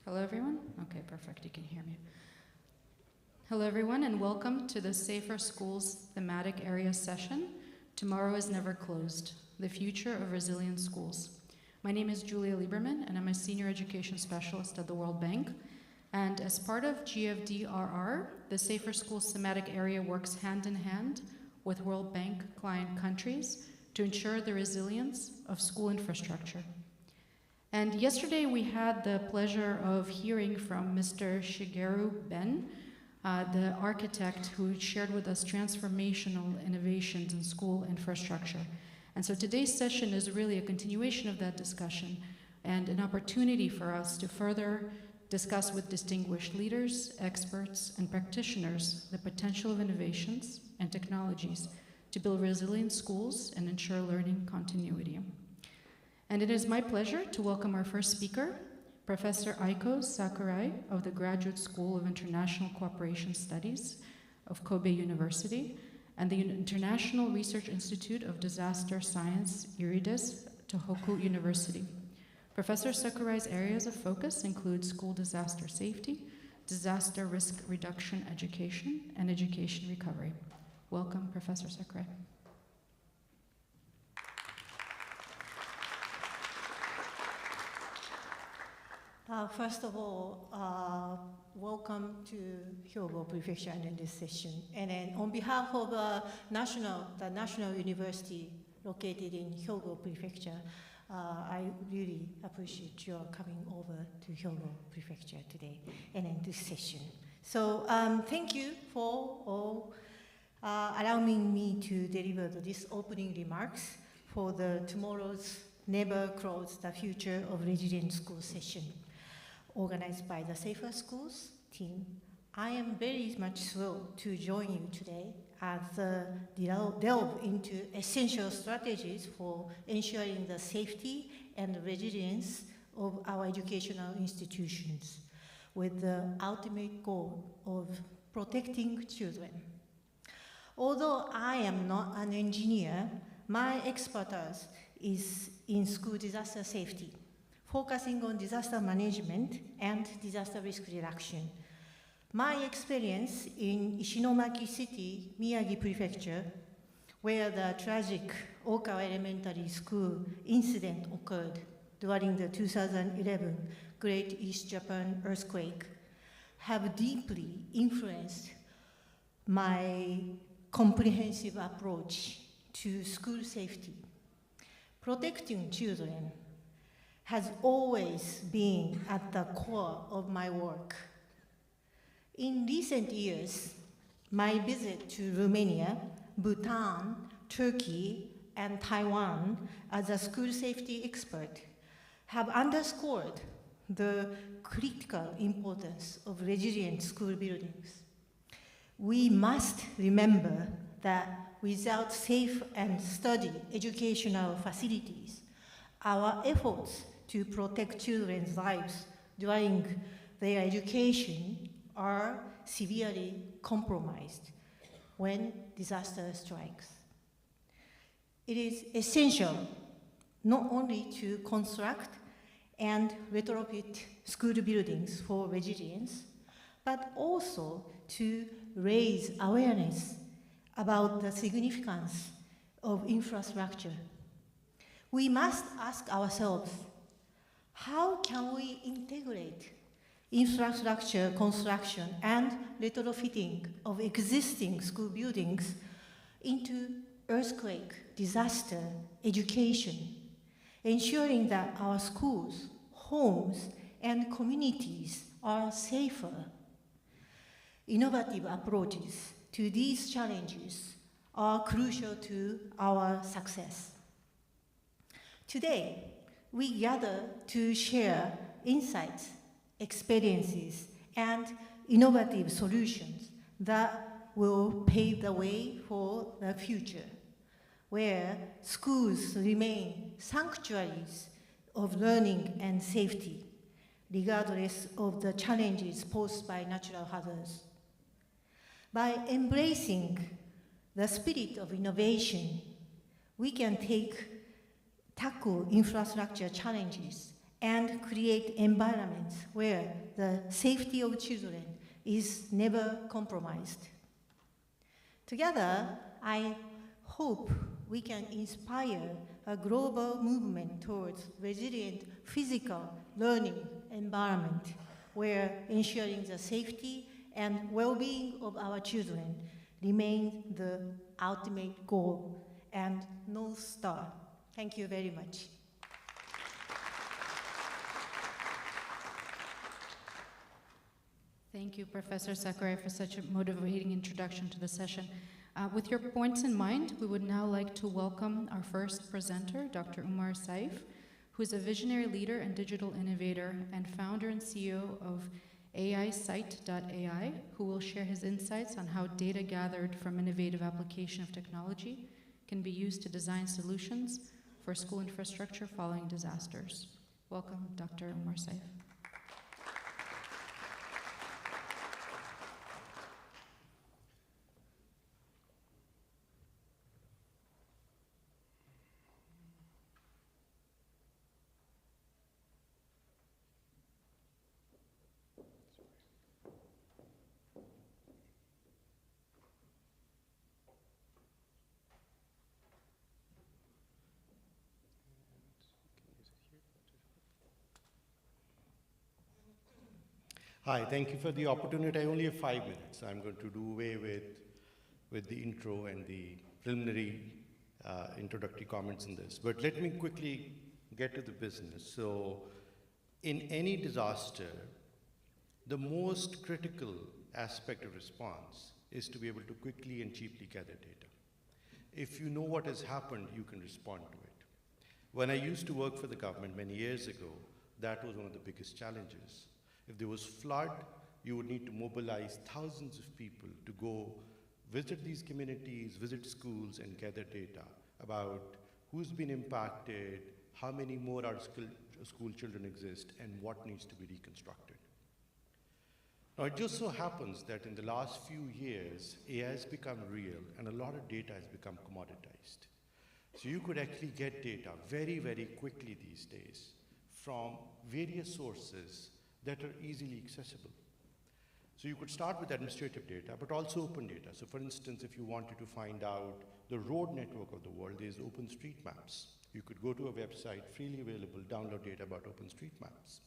Hello, everyone. Okay, perfect. You can hear me. Hello, everyone, and welcome to the Safer Schools Thematic Area session. Tomorrow is never closed. The future of resilient schools. My name is Julia Lieberman, and I'm a senior education specialist at the World Bank. And as part of GFDRR, the Safer Schools Thematic Area works hand in hand with World Bank client countries to ensure the resilience of school infrastructure. And yesterday we had the pleasure of hearing from Mr. Shigeru Ben, the architect who shared with us transformational innovations in school infrastructure. And so today's session is really a continuation of that discussion and an opportunity for us to further discuss with distinguished leaders, experts, and practitioners the potential of innovations and technologies to build resilient schools and ensure learning continuity. And it is my pleasure to welcome our first speaker, Professor Aiko Sakurai of the Graduate School of International Cooperation Studies of Kobe University and the International Research Institute of Disaster Science, Irides, Tohoku University. Professor Sakurai's areas of focus include school disaster safety, disaster risk reduction education, and education recovery. Welcome, Professor Sakurai. First of all, welcome to Hyogo Prefecture and in this session. And then on behalf of the National University located in Hyogo Prefecture, I really appreciate your coming over to Hyogo Prefecture today and in this session. So thank you for all allowing me to deliver this opening remarks for the tomorrow's Never Close the Future of Resilient School session, organized by the Safer Schools team. I am very much thrilled to join you today as delve into essential strategies for ensuring the safety and resilience of our educational institutions with the ultimate goal of protecting children. Although I am not an engineer, my expertise is in school disaster safety, focusing on disaster management and disaster risk reduction. My experience in Ishinomaki City, Miyagi Prefecture, where the tragic Okawa Elementary School incident occurred during the 2011 Great East Japan earthquake, have deeply influenced my comprehensive approach to school safety. Protecting children has always been at the core of my work. In recent years, my visit to Romania, Bhutan, Turkey, and Taiwan as a school safety expert have underscored the critical importance of resilient school buildings. We must remember that without safe and steady educational facilities, our efforts to protect children's lives during their education are severely compromised when disaster strikes. It is essential not only to construct and retrofit school buildings for resilience, but also to raise awareness about the significance of infrastructure. We must ask ourselves, how can we integrate infrastructure construction and retrofitting of existing school buildings into earthquake disaster education, ensuring that our schools, homes, and communities are safer? Innovative approaches to these challenges are crucial to our success. Today, we gather to share insights, experiences, and innovative solutions that will pave the way for the future, where schools remain sanctuaries of learning and safety, regardless of the challenges posed by natural hazards. By embracing the spirit of innovation, we can tackle infrastructure challenges and create environments where the safety of children is never compromised. Together, I hope we can inspire a global movement towards resilient physical learning environment where ensuring the safety and well-being of our children remain the ultimate goal and North Star. Thank you very much. Thank you, Professor Sakurai, for such a motivating introduction to the session. With your points in mind, we would now like to welcome our first presenter, Dr. Umar Saif, who is a visionary leader and digital innovator and founder and CEO of AISite.ai, who will share his insights on how data gathered from innovative application of technology can be used to design solutions for school infrastructure following disasters. Welcome, Dr. Umar Saif. Hi, thank you for the opportunity. I only have 5 minutes. I'm going to do away with the intro and the preliminary introductory comments in this. But let me quickly get to the business. So in any disaster, the most critical aspect of response is to be able to quickly and cheaply gather data. If you know what has happened, you can respond to it. When I used to work for the government many years ago, that was one of the biggest challenges. If there was flood, you would need to mobilize thousands of people to go visit these communities, visit schools, and gather data about who's been impacted, how many more school children exist, and what needs to be reconstructed. Now, it just so happens that in the last few years, AI has become real, and a lot of data has become commoditized. So you could actually get data very, very quickly these days from various sources that are easily accessible. So you could start with administrative data, but also open data. So for instance, if you wanted to find out the road network of the world, there's OpenStreetMaps. You could go to a website, freely available, download data about OpenStreetMaps.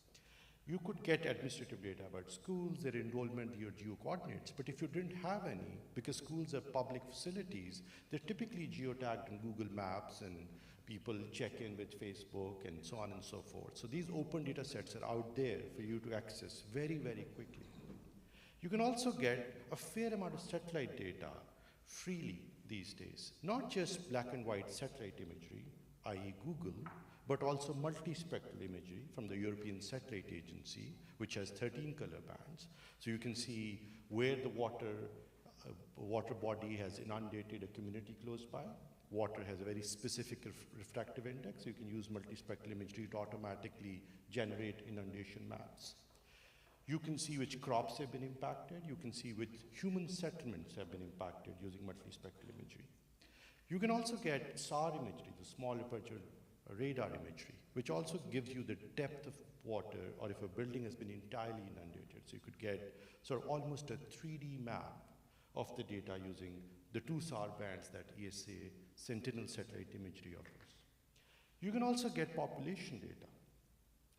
You could get administrative data about schools, their enrollment, your geo-coordinates. But if you didn't have any, because schools are public facilities, they're typically geotagged in Google Maps, and people check in with Facebook and so on and so forth. So these open data sets are out there for you to access very, very quickly. You can also get a fair amount of satellite data freely these days. Not just black and white satellite imagery, i.e. Google, but also multispectral imagery from the European Satellite Agency, which has 13 color bands. So you can see where the water body has inundated a community close by. Water has a very specific refractive index. So you can use multispectral imagery to automatically generate inundation maps. You can see which crops have been impacted. You can see which human settlements have been impacted using multispectral imagery. You can also get SAR imagery, the small aperture radar imagery, which also gives you the depth of water, or if a building has been entirely inundated. So you could get sort of almost a 3D map of the data using the 2 SAR bands that ESA Sentinel satellite imagery offers. You can also get population data.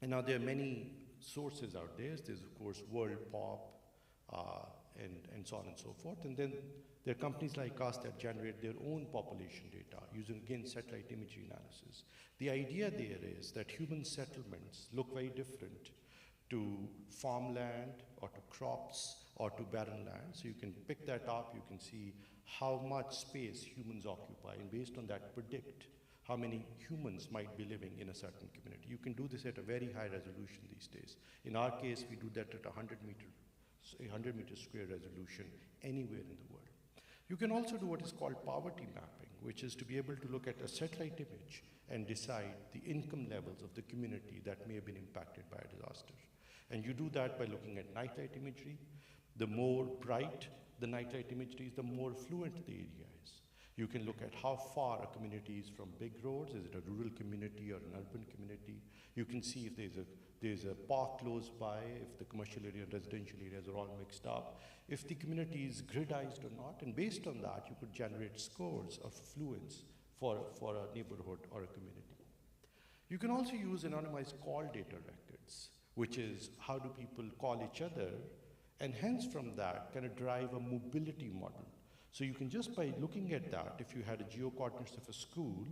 And now there are many sources out there. There's, of course, World Pop, and so on and so forth. And then there are companies like us that generate their own population data using, again, satellite imagery analysis. The idea there is that human settlements look very different to farmland or to crops or to barren land. So you can pick that up, you can see how much space humans occupy, and based on that predict how many humans might be living in a certain community. You can do this at a very high resolution these days. In our case, we do that at 100 meter square resolution anywhere in the world. You can also do what is called poverty mapping, which is to be able to look at a satellite image and decide the income levels of the community that may have been impacted by a disaster. And you do that by looking at nightlight imagery. The more bright the nightlight imagery is, the more fluent the area is. You can look at how far a community is from big roads. Is it a rural community or an urban community? You can see if there's a park close by, if the commercial area and residential areas are all mixed up, if the community is gridized or not, and based on that, you could generate scores of fluence for a neighborhood or a community. You can also use anonymized call data records, which is how do people call each other, and hence from that kind of derive a mobility model. So you can just by looking at that, if you had a geocoordinates of a school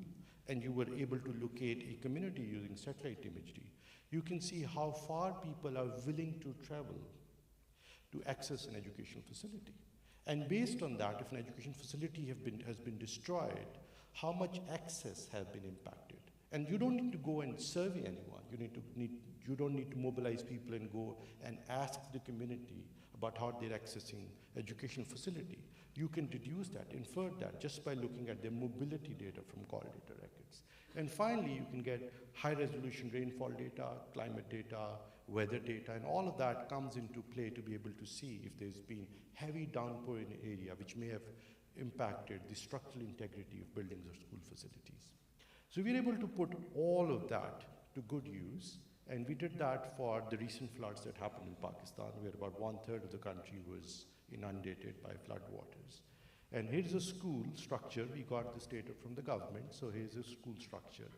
and you were able to locate a community using satellite imagery, you can see how far people are willing to travel to access an educational facility. And based on that, if an education facility has been destroyed, how much access has been impacted. And you don't need to go and survey anyone. You don't need to mobilize people and go and ask the community about how they're accessing educational facility. You can deduce that, infer that, just by looking at their mobility data from call data records. And finally, you can get high-resolution rainfall data, climate data, weather data, and all of that comes into play to be able to see if there's been heavy downpour in an area which may have impacted the structural integrity of buildings or school facilities. So we were able to put all of that to good use, and we did that for the recent floods that happened in Pakistan, where about 1/3 of the country was inundated by floodwaters. And here's a school structure. We got this data from the government, so here's a school structure.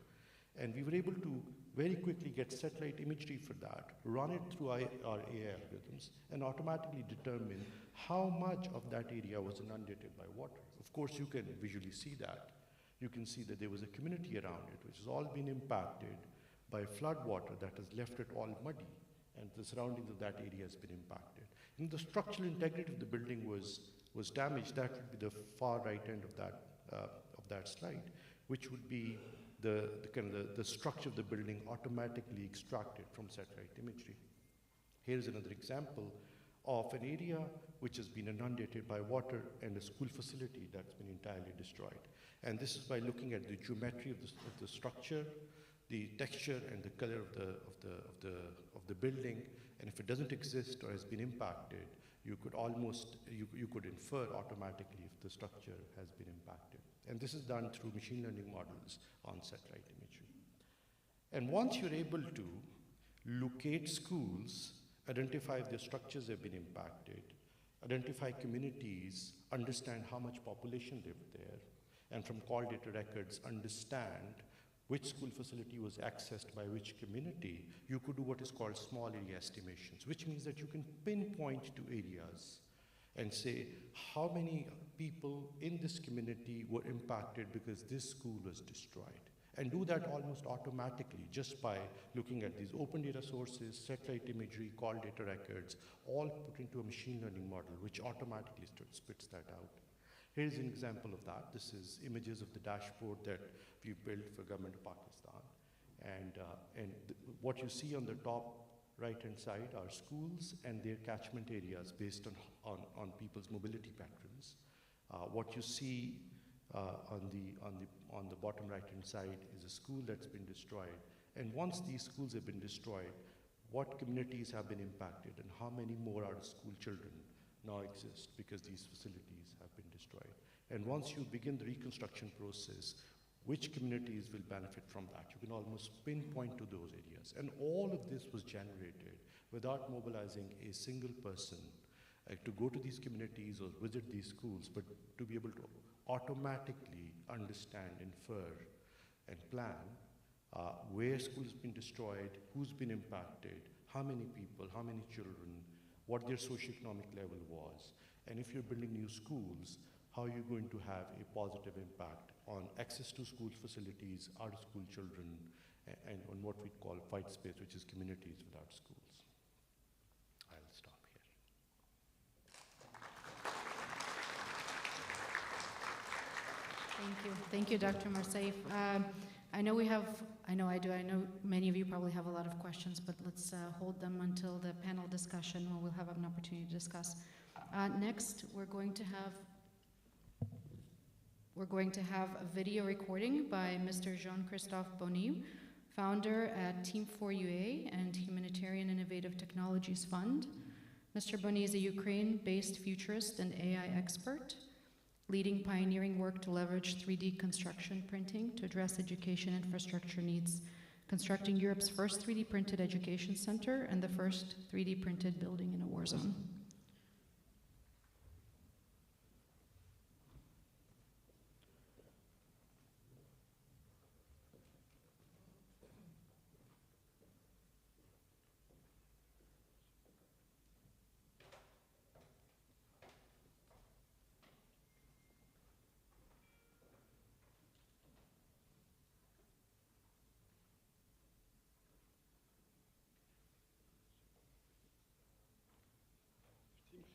And we were able to very quickly get satellite imagery for that, run it through our AI algorithms, and automatically determine how much of that area was inundated by water. Of course, you can visually see that. You can see that there was a community around it, which has all been impacted by flood water that has left it all muddy, and the surroundings of that area has been impacted. And the structural integrity of the building was damaged. That would be the far right end of that slide, which would be the structure of the building automatically extracted from satellite imagery. Here's another example of an area which has been inundated by water and a school facility that's been entirely destroyed. And this is by looking at the geometry of the structure, the texture and the color of the building, and if it doesn't exist or has been impacted, you could infer automatically if the structure has been impacted. And this is done through machine learning models on satellite imagery. And once you're able to locate schools, identify if their structures have been impacted, identify communities, understand how much population lived there, and from call data records, understand which school facility was accessed by which community, you could do what is called small area estimations, which means that you can pinpoint to areas and say how many people in this community were impacted because this school was destroyed. And do that almost automatically just by looking at these open data sources, satellite imagery, call data records, all put into a machine learning model, which automatically spits that out. Here's an example of that. This is images of the dashboard that we built for government of Pakistan. And what you see on the top right-hand side are schools and their catchment areas based on people's mobility patterns. What you see on the bottom right-hand side is a school that's been destroyed. And once these schools have been destroyed, what communities have been impacted and how many more out-of-school children now exist because these facilities have been destroyed. And once you begin the reconstruction process, which communities will benefit from that? You can almost pinpoint to those areas. And all of this was generated without mobilizing a single person to go to these communities or visit these schools, but to be able to automatically understand, infer, and plan where school has been destroyed, who's been impacted, how many people, how many children, what their socioeconomic level was, and if you're building new schools, how you're going to have a positive impact on access to school facilities, out-of-school children, and on what we call white space, which is communities without schools. I'll stop here. Thank you. Thank you, Dr. Marsaif. I know many of you probably have a lot of questions, but let's hold them until the panel discussion when we'll have an opportunity to discuss. Next, we're going to have a video recording by Mr. Jean-Christophe Bonny, founder at Team4UA and Humanitarian Innovative Technologies Fund. Mr. Bonny is a Ukraine-based futurist and AI expert. leading pioneering work to leverage 3D construction printing to address education infrastructure needs, constructing Europe's first 3D printed education center and the first 3D printed building in a war zone.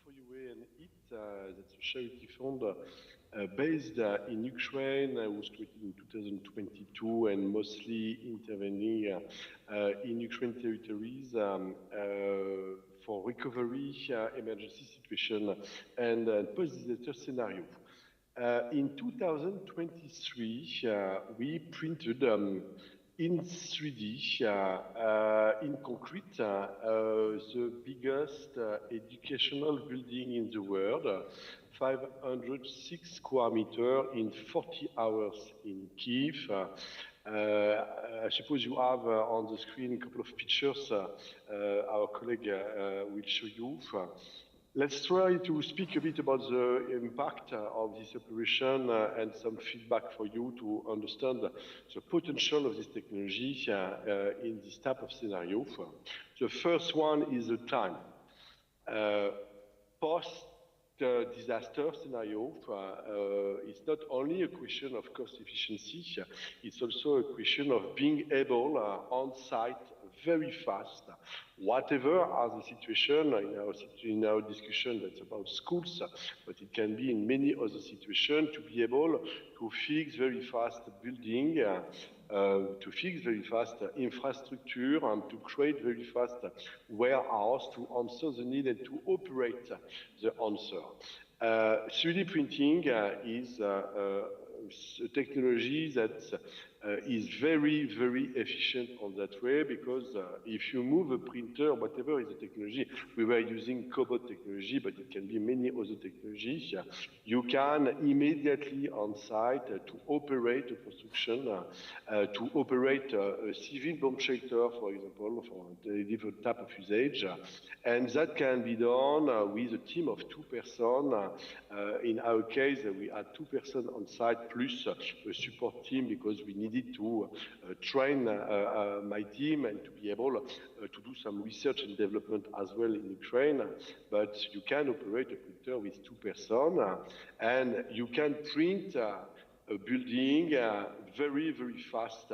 For you and it, that's a charity fund based in Ukraine, was created in 2022 and mostly intervening in Ukraine territories for recovery, emergency situation, and post-disaster scenario. In 2023, we printed in 3D, in concrete, the biggest educational building in the world, 506 square meters in 40 hours in Kiev. I suppose you have on the screen a couple of pictures our colleague will show you. Let's try to speak a bit about the impact of this operation and some feedback for you to understand the potential of this technology in this type of scenario. The first one is the time. Post-disaster scenario, it's not only a question of cost efficiency, it's also a question of being able on site very fast, whatever are the situation. In our discussion that's about schools, but it can be in many other situations, to be able to fix very fast building, to fix very fast infrastructure, and to create very fast warehouse to answer the need and to operate the answer. 3D printing is a technology that is very, very efficient on that way, because if you move a printer, whatever is the technology, we were using cobot technology, but it can be many other technologies. You can immediately on site to operate a construction, to operate a civil bomb shelter, for example, for a different type of usage. And that can be done with a team of 2 persons. In our case, we had 2 persons on site plus a support team, because we needed to train my team and to be able to do some research and development as well in Ukraine. But you can operate a printer with 2 persons, and you can print a building very, very fast,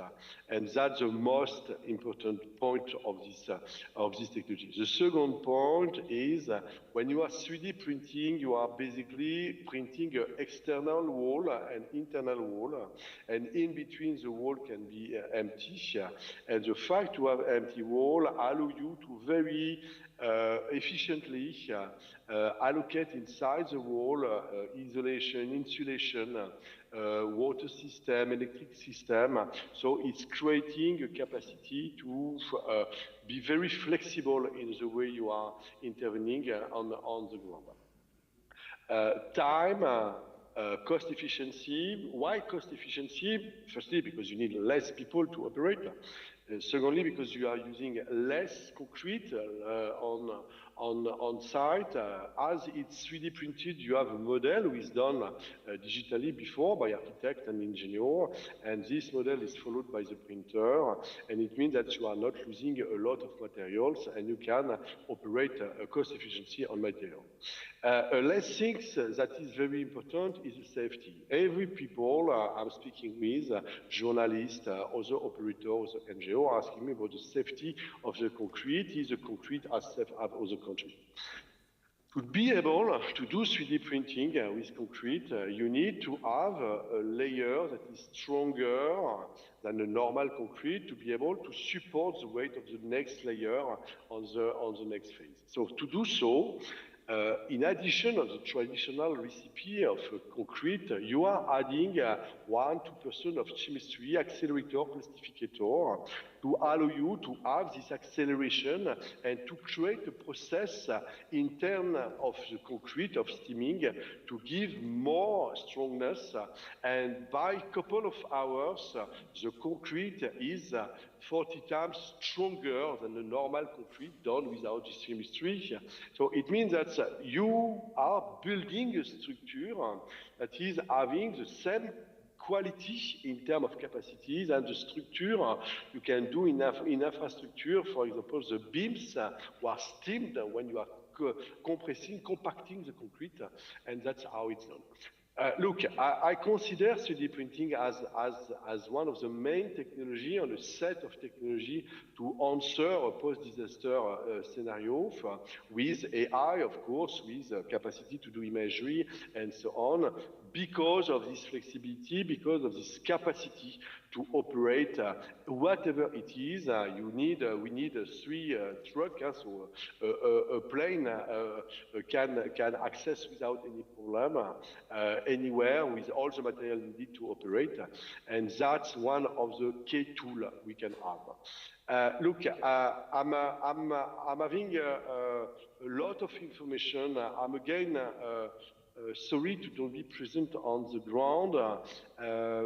and that's the most important point of this technology. The second point is when you are 3D printing, you are basically printing an external wall and internal wall, and in between the wall can be empty. And the fact to have empty wall allow you to very efficiently allocate inside the wall isolation, insulation, water system, electric system. So it's creating a capacity to be very flexible in the way you are intervening on the ground. Time, cost efficiency. Why cost efficiency? Firstly, because you need less people to operate. Secondly, because you are using less concrete on site. As it's 3D printed, you have a model which is done digitally before by architect and engineer, and this model is followed by the printer, and it means that you are not losing a lot of materials, and you can operate a cost efficiency on material. Last thing that is very important is the safety. Every people I'm speaking with, journalists, other operators, NGO, are asking me about the safety of the concrete. Is the concrete as safe as other countries? To be able to do 3D printing with concrete, you need to have a layer that is stronger than a normal concrete to be able to support the weight of the next layer on the next phase. So to do so, in addition of the traditional recipe of concrete, you are adding 1-2% of chemistry, accelerator, plastificator, to allow you to have this acceleration and to create a process in terms of the concrete, of steaming, to give more strongness. And by a couple of hours, the concrete is 40 times stronger than the normal concrete done without this chemistry. So it means that you are building a structure that is having the same quality in terms of capacities and the structure you can do in infrastructure. For example, the beams were steamed when you are compacting the concrete, and that's how it's done. Look, I consider 3D printing as one of the main technology and a set of technology to answer a post-disaster scenario with AI, of course, with capacity to do imagery and so on, because of this flexibility, because of this capacity to operate whatever it is. We need 3 trucks, so a plane can access without any problem anywhere with all the material needed to operate, and that's one of the key tools we can have. Look, I'm having a lot of information. I'm again sorry to don't be present on the ground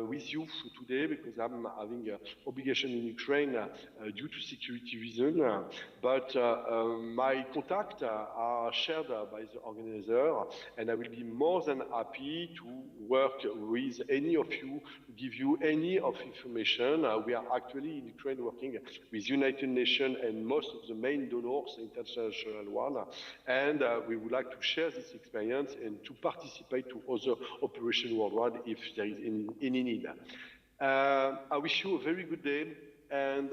with you today, because I'm having an obligation in Ukraine due to security reasons. But my contacts are shared by the organizer, and I will be more than happy to work with any of you, to give you any of information. We are actually in Ukraine working with United Nations and most of the main donors, international one, and we would like to share this experience and to participate to other operations worldwide if there is any need. I wish you a very good day, and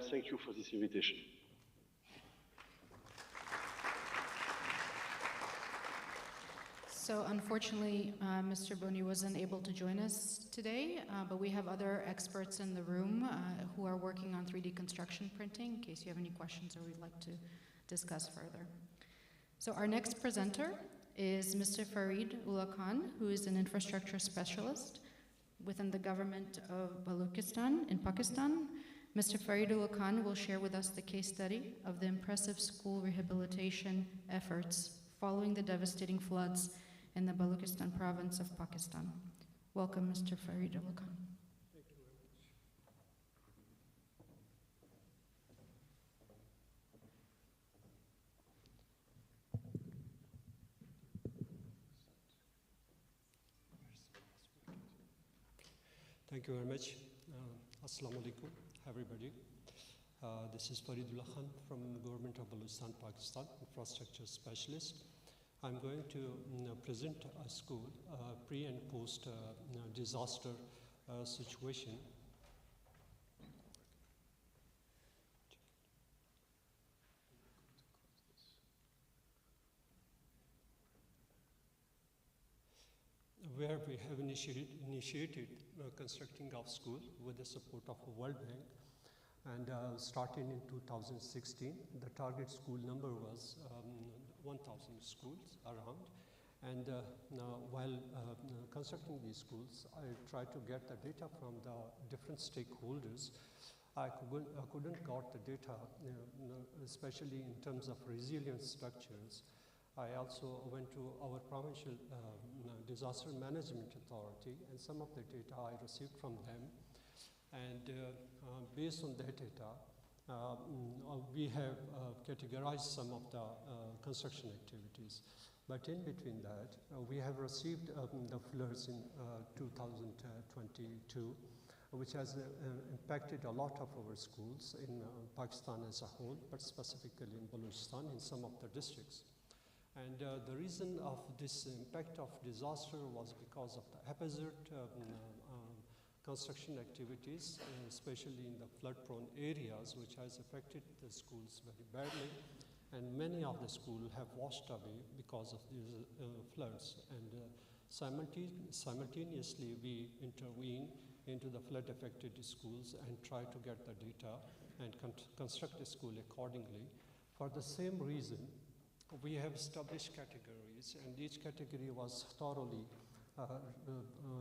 thank you for this invitation. So unfortunately, Mr. Boni wasn't able to join us today, but we have other experts in the room who are working on 3D construction printing, in case you have any questions or would like to discuss further. So our next presenter is Mr. Farid Ullah Khan, who is an infrastructure specialist within the government of Balochistan in Pakistan. Mr. Farid Ullah Khan will share with us the case study of the impressive school rehabilitation efforts following the devastating floods in the Balochistan province of Pakistan. Welcome, Mr. Farid Ullah Khan. Thank you very much. Assalamu alaikum, everybody. This is Farid Ullah Khan from the government of Balochistan, Pakistan, infrastructure specialist. I'm going to present a school pre and post disaster situation. Where we have initiated constructing of school with the support of World Bank, and starting in 2016, the target school number was 1,000 schools around. And while constructing these schools, I tried to get the data from the different stakeholders. I couldn't got the data, especially in terms of resilient structures. I also went to our provincial disaster management authority, and some of the data I received from them. And based on that data, we have categorized some of the construction activities. But in between that, we have received the floods in 2022, which has impacted a lot of our schools in Pakistan as a whole, but specifically in Balochistan in some of the districts. And the reason of this impact of disaster was because of the haphazard construction activities, especially in the flood-prone areas, which has affected the schools very badly. And many of the schools have washed away because of these floods. And simultaneously, we intervene into the flood-affected schools and try to get the data and construct a school accordingly. For the same reason, we have established categories, and each category was thoroughly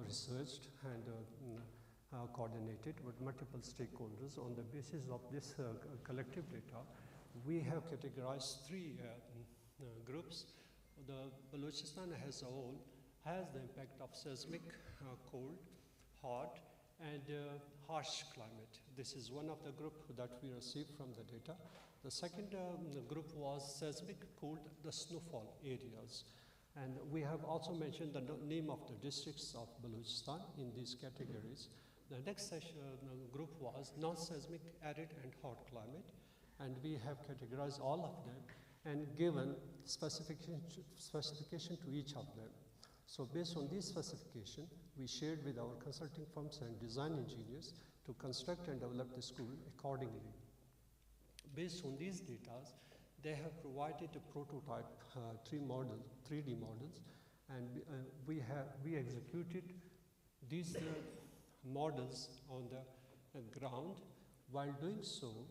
researched and coordinated with multiple stakeholders. On the basis of this collective data, we have categorized three groups. The Balochistan as a whole has the impact of seismic, cold, hot, and harsh climate. This is one of the group that we received from the data. The second group was seismic, cold, the snowfall areas. And we have also mentioned the name of the districts of Balochistan in these categories. The next group was non-seismic, arid, and hot climate. And we have categorized all of them and given specification to each of them. So based on this specification, we shared with our consulting firms and design engineers to construct and develop the school accordingly. Based on these data, they have provided a prototype 3D models, and we executed these models on the ground. While doing so,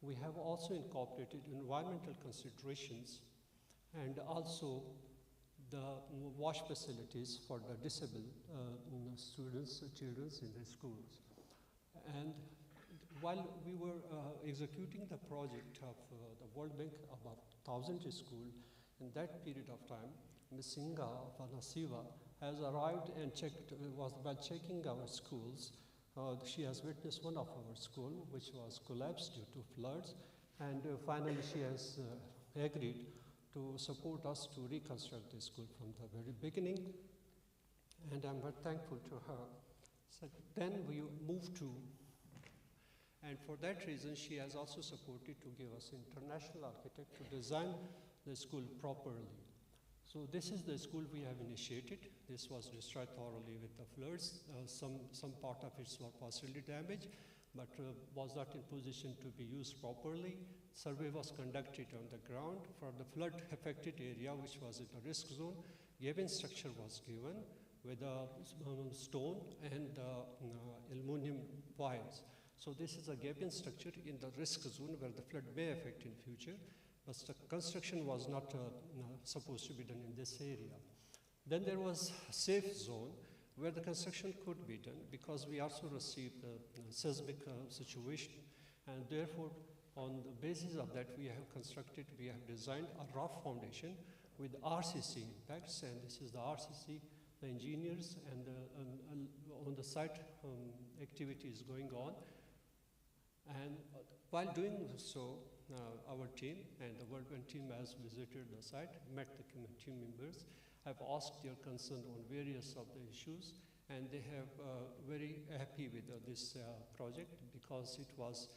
we have also incorporated environmental considerations and also the wash facilities for the disabled students, children in the schools. And while we were executing the project of the World Bank about 1,000 schools, in that period of time, Ms. Singa Vanasiva has arrived and while checking our schools, she has witnessed one of our schools which was collapsed due to floods, and finally she has agreed to support us to reconstruct the school from the very beginning, and I'm very thankful to her. So then we moved to, and for that reason she has also supported to give us international architect to design the school properly. So this is the school we have initiated. This was destroyed thoroughly with the floods. Some part of it was partially damaged, but was not in position to be used properly. Survey was conducted on the ground for the flood affected area, which was in a risk zone. Gabin structure was given with a stone and aluminum wires. So this is a Gabin structure in the risk zone where the flood may affect in future, but the construction was not supposed to be done in this area. Then there was a safe zone where the construction could be done, because we also received a seismic situation, and therefore on the basis of that we have designed a rough foundation with RCC impacts, and this is the RCC, the engineers, and on the site activity is going on. And while doing so, our team and the World Bank team has visited the site, met the team members, have asked their concern on various of the issues, and they have very happy with this project, because it was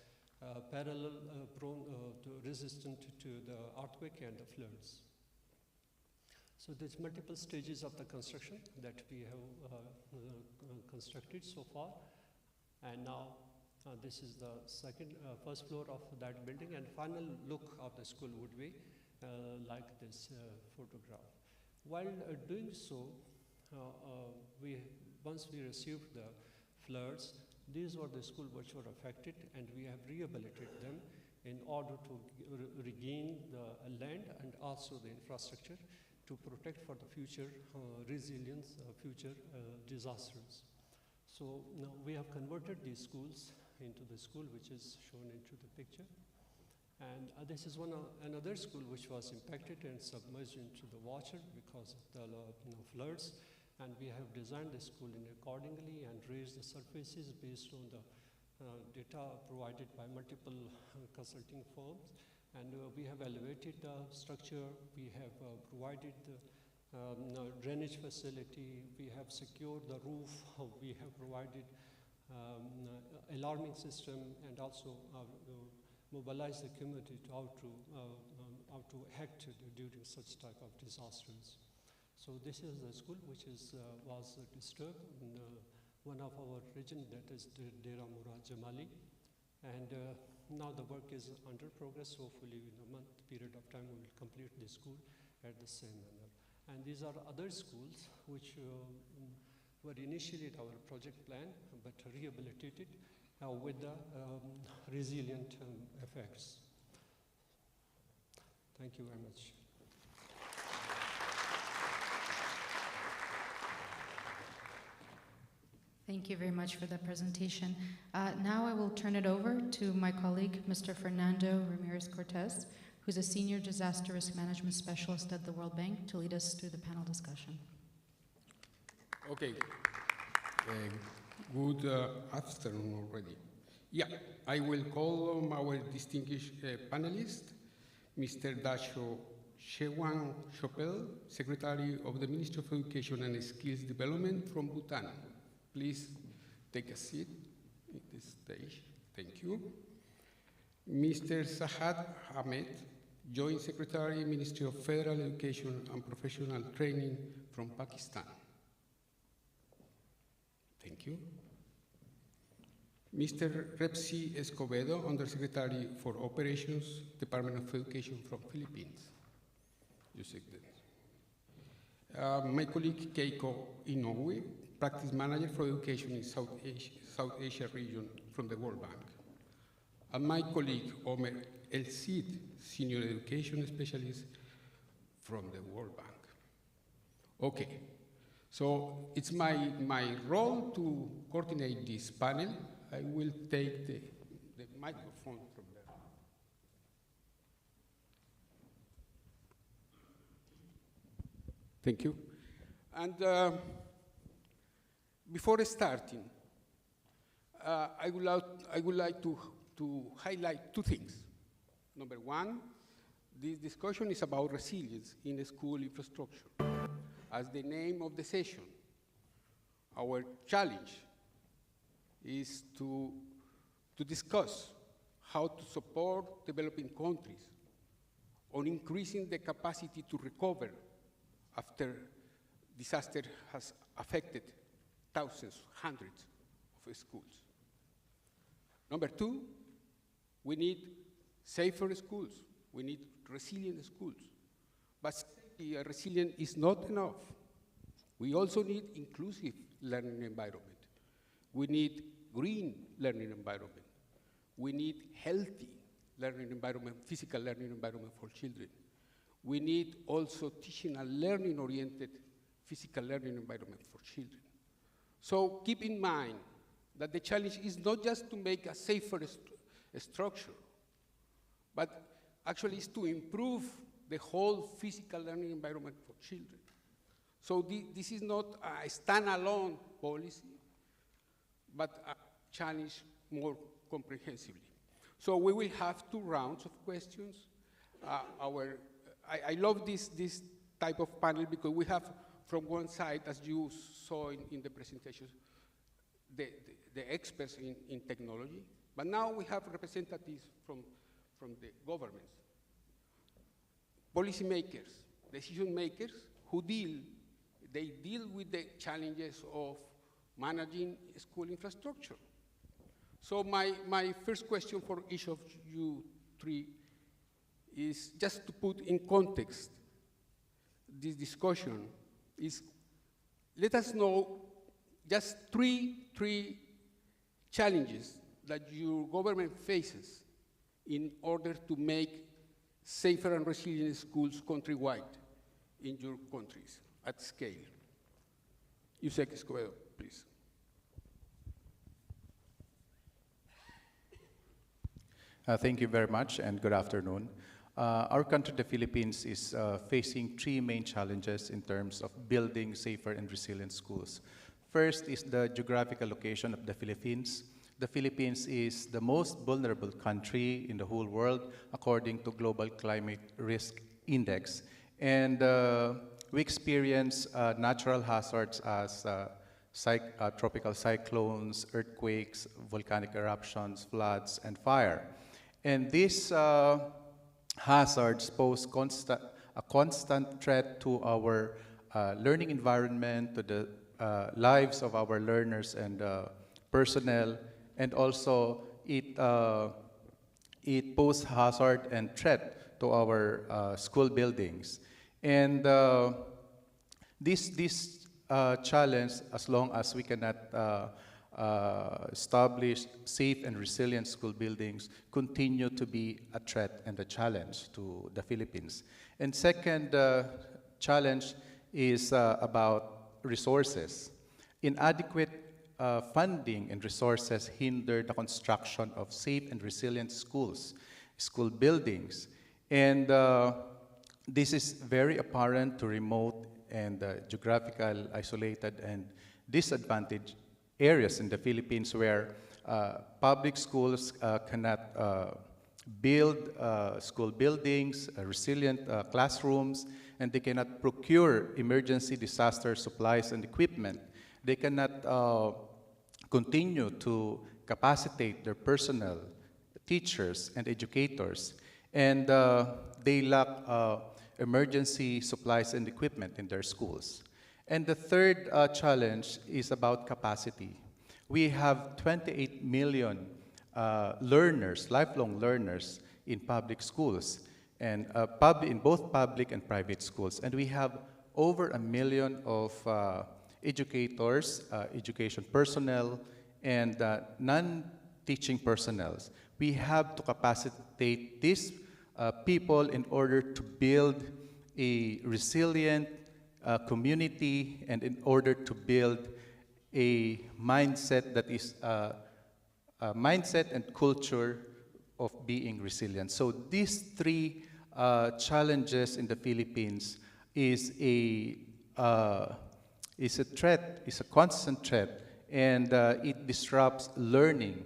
parallel prone resistant to the earthquake and the floods. So there's multiple stages of the construction that we have constructed so far, and now this is the first floor of that building, and final look of the school would be like this photograph. While doing so, once we received the floods, these were the schools which were affected, and we have rehabilitated them in order to regain the land and also the infrastructure to protect for the future resilience, future disasters. So now we have converted these schools into the school which is shown into the picture. And this is another school which was impacted and submerged into the water because of the floods. And we have designed the school accordingly and raised the surfaces based on the data provided by multiple consulting firms. And we have elevated the structure, we have provided the drainage facility, we have secured the roof, we have provided alarming system, and also mobilize the community to how to act during such type of disasters. So this is the school which was disturbed in one of our region, that is Dera Murad Jamali, and now the work is under progress. Hopefully in a month period of time we will complete the school at the same manner. And these are other schools which were initially our project plan but rehabilitated with the resilient effects. Thank you very much. Thank you very much for that presentation. Now I will turn it over to my colleague, Mr. Fernando Ramirez-Cortez, who's a Senior Disaster Risk Management Specialist at the World Bank, to lead us through the panel discussion. Okay. Good afternoon already. Yeah, I will call on our distinguished panelist, Mr. Dasho Shewang Chopel, Secretary of the Ministry of Education and Skills Development from Bhutan. Please take a seat at this stage. Thank you. Mr. Sahad Ahmed, Joint Secretary, Ministry of Federal Education and Professional Training from Pakistan. Thank you. Mr. Repsi Escobedo, Undersecretary for Operations, Department of Education from Philippines. You see that. My colleague Keiko Inoue, Practice Manager for Education in South Asia region from the World Bank. And my colleague Omer El Cid, Senior Education Specialist from the World Bank. Okay, so it's my role to coordinate this panel. I will take the microphone from there. Thank you. And before starting, I would like to highlight two things. Number one, this discussion is about resilience in school infrastructure. As the name of the session, our challenge is to discuss how to support developing countries on increasing the capacity to recover after disaster has affected thousands, hundreds of schools. Number two, we need safer schools. We need resilient schools. But resilient is not enough. We also need inclusive learning environment. We need green learning environment. We need healthy learning environment, physical learning environment for children. We need also teaching and learning-oriented physical learning environment for children. So keep in mind that the challenge is not just to make a safer structure, but actually is to improve the whole physical learning environment for children. So this is not a standalone policy, but a challenge more comprehensively. So we will have 2 rounds of questions. I love this type of panel because we have from one side, as you saw in the presentations, the experts in technology, but now we have representatives from the governments, policymakers, decision makers who deal with the challenges of managing school infrastructure. So my first question for each of you 3 is just to put in context this discussion is, let us know just three challenges that your government faces in order to make safer and resilient schools countrywide in your countries at scale. Yusek Escobedo, please. Thank you very much, and good afternoon. Our country, the Philippines, is facing 3 main challenges in terms of building safer and resilient schools. First is the geographical location of the Philippines. The Philippines is the most vulnerable country in the whole world according to Global Climate Risk Index. And we experience natural hazards as tropical cyclones, earthquakes, volcanic eruptions, floods, and fire. And these hazards pose a constant threat to our learning environment, to the lives of our learners and personnel, and also it poses hazard and threat to our school buildings. And this challenge, as long as we cannot establish safe and resilient school buildings, continue to be a threat and a challenge to the Philippines. And second challenge is about resources. Inadequate funding and resources hinder the construction of safe and resilient schools, school buildings. And this is very apparent to remote and geographical isolated and disadvantaged areas in the Philippines where public schools cannot build school buildings, resilient classrooms, and they cannot procure emergency disaster supplies and equipment. They cannot continue to capacitate their personnel, teachers, and educators. And they lack emergency supplies and equipment in their schools. And the third challenge is about capacity. We have 28 million learners, lifelong learners in public schools, and in both public and private schools. And we have over 1 million of educators, education personnel, and non-teaching personnel. We have to capacitate these people in order to build a resilient community and in order to build a mindset that is a mindset and culture of being resilient. So these three challenges in the Philippines is a threat, is a constant threat, and it disrupts learning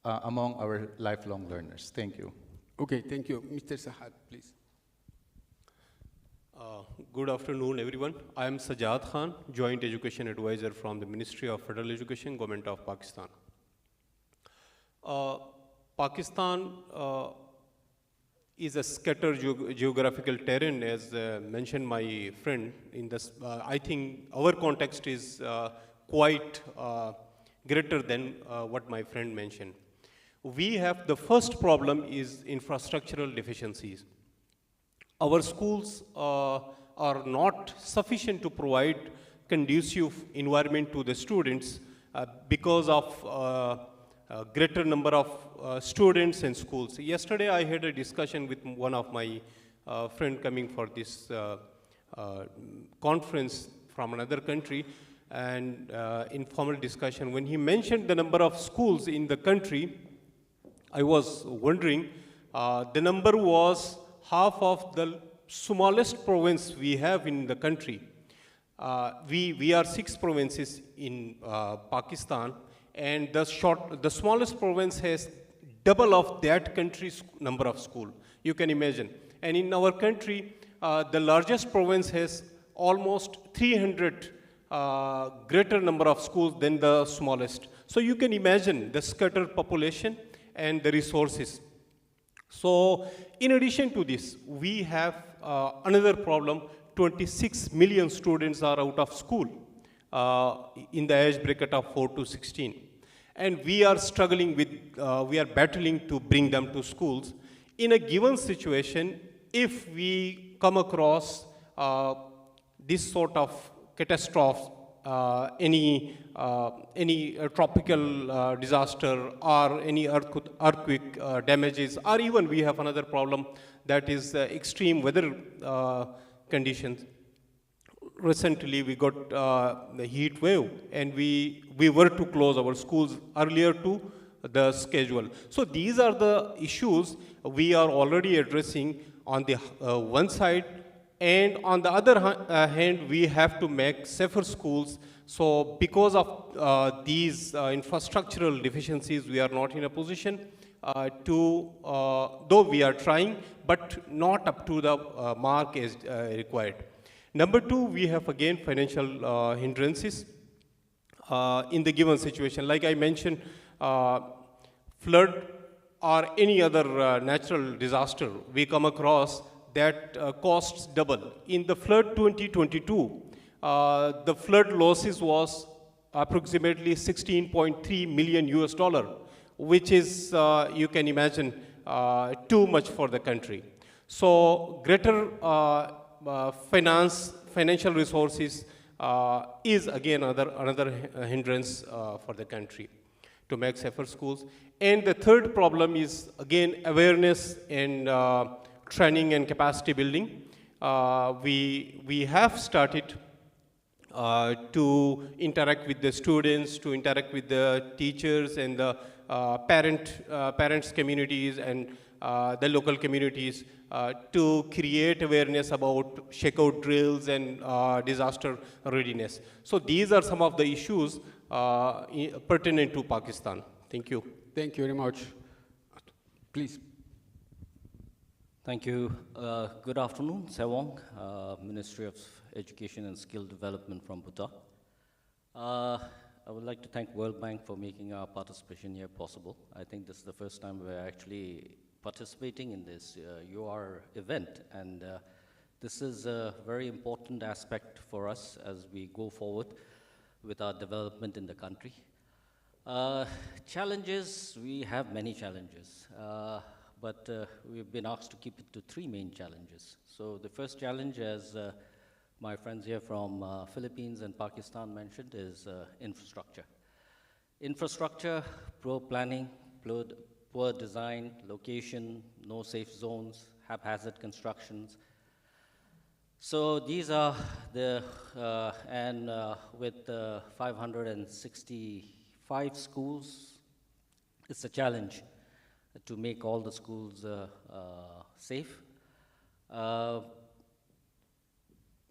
among our lifelong learners. Thank you. Okay, thank you. Mr. Sahad, please. Good afternoon, everyone. I am Sajad Khan, Joint Education Advisor from the Ministry of Federal Education, Government of Pakistan. Pakistan is a scattered geographical terrain, as mentioned my friend. In this, I think our context is quite greater than what my friend mentioned. We have the first problem is infrastructural deficiencies. Our schools are not sufficient to provide conducive environment to the students because of greater number of students in schools. Yesterday I had a discussion with one of my friend coming for this conference from another country, and informal discussion. When he mentioned the number of schools in the country, I was wondering, the number was half of the smallest province we have in the country. We are 6 provinces in Pakistan, and the smallest province has double of that country's number of school. You can imagine. And in our country, the largest province has almost 300 greater number of schools than the smallest. So you can imagine the scattered population and the resources. So in addition to this, we have another problem. 26 million students are out of school in the age bracket of 4 to 16. And we are struggling with, we are battling to bring them to schools. In a given situation, if we come across this sort of catastrophe, any tropical disaster or any earthquake damages, or even we have another problem that is extreme weather conditions. Recently we got the heat wave, and we were to close our schools earlier to the schedule. So these are the issues we are already addressing on the one side, and on the other hand, we have to make safer schools. So because of these infrastructural deficiencies, we are not in a position though we are trying, but not up to the mark as required. Number 2, we have again financial hindrances in the given situation. Like I mentioned, flood or any other natural disaster we come across that costs double. In the flood 2022, the flood losses was approximately $16.3 million, which is, you can imagine, too much for the country. So greater financial resources is again another hindrance for the country to make safer schools. And the third problem is again awareness and training and capacity building. We have started to interact with the students, to interact with the teachers and the parents communities and the local communities to create awareness about shakeout drills and disaster readiness. So these are some of the issues pertinent to Pakistan. Thank you. Thank you very much. Please. Thank you. Good afternoon, Sewong, Ministry of Education and Skill Development from Bhutan. I would like to thank World Bank for making our participation here possible. I think this is the first time we're actually participating in this UR event, and this is a very important aspect for us as we go forward with our development in the country. Challenges, we have many challenges, but we've been asked to keep it to 3 main challenges. So the first challenge, as my friends here from Philippines and Pakistan mentioned, is infrastructure. Infrastructure, poor planning, poor design, location, no safe zones, haphazard constructions. So these are the, with 565 schools, it's a challenge to make all the schools safe.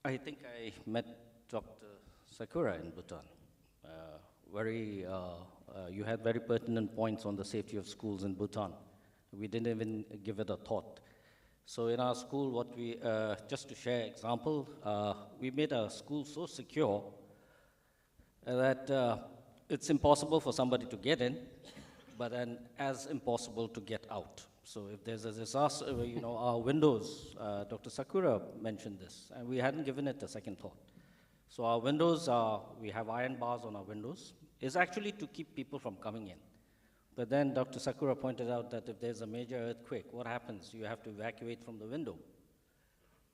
I think I met Dr. Sakura in Bhutan. You had very pertinent points on the safety of schools in Bhutan. We didn't even give it a thought. So in our school, what we, just to share example, we made our school so secure that it's impossible for somebody to get in, but then as impossible to get out. So if there's a disaster, our windows, Dr. Sakura mentioned this, and we hadn't given it a second thought. So our windows we have iron bars on our windows, is actually to keep people from coming in. But then Dr. Sakura pointed out that if there's a major earthquake, what happens? You have to evacuate from the window.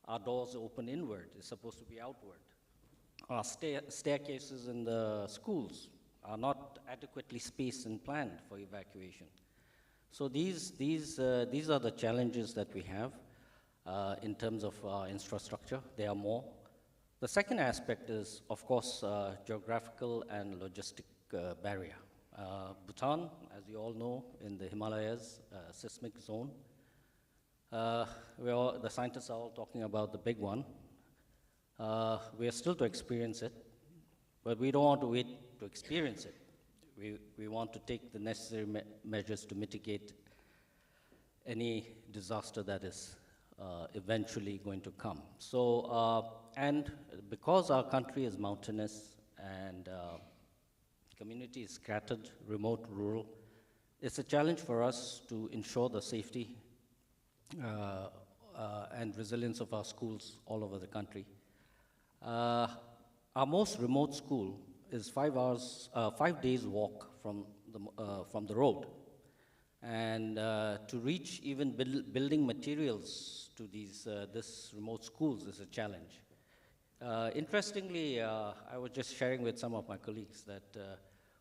Our doors open inward, it's supposed to be outward. Our staircases in the schools are not adequately spaced and planned for evacuation. So these are the challenges that we have in terms of infrastructure. There are more. The second aspect is, of course, geographical and logistic barrier. Bhutan, as you all know, in the Himalayas, seismic zone. The scientists are all talking about the big one. We are still to experience it, but we don't want to wait to experience it. We want to take the necessary measures to mitigate any disaster that is eventually going to come. So, and because our country is mountainous and community is scattered, remote, rural, it's a challenge for us to ensure the safety and resilience of our schools all over the country. Our most remote school is 5 days walk from the road. And to reach even building materials to this remote schools is a challenge. Interestingly, I was just sharing with some of my colleagues that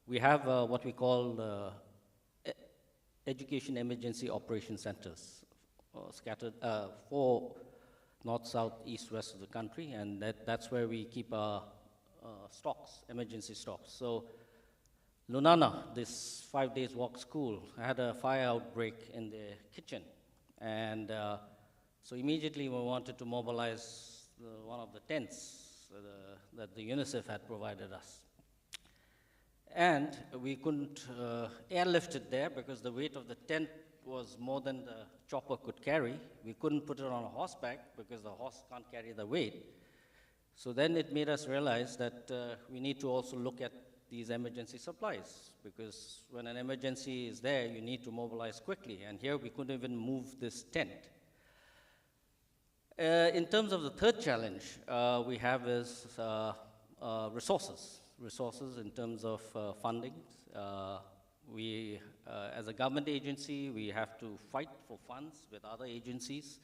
we have what we call education emergency operation centers scattered for north, south, east, west of the country, and that's where we keep our stocks, emergency stocks. So Lunana, this 5 days walk school, had a fire outbreak in the kitchen. And so immediately we wanted to mobilize one of the tents that the UNICEF had provided us. And we couldn't airlift it there because the weight of the tent was more than the chopper could carry. We couldn't put it on a horseback because the horse can't carry the weight. So then it made us realize that we need to also look at these emergency supplies, because when an emergency is there, you need to mobilize quickly. And here we couldn't even move this tent. In terms of the third challenge we have is resources. Resources in terms of funding. We, as a government agency, we have to fight for funds with other agencies.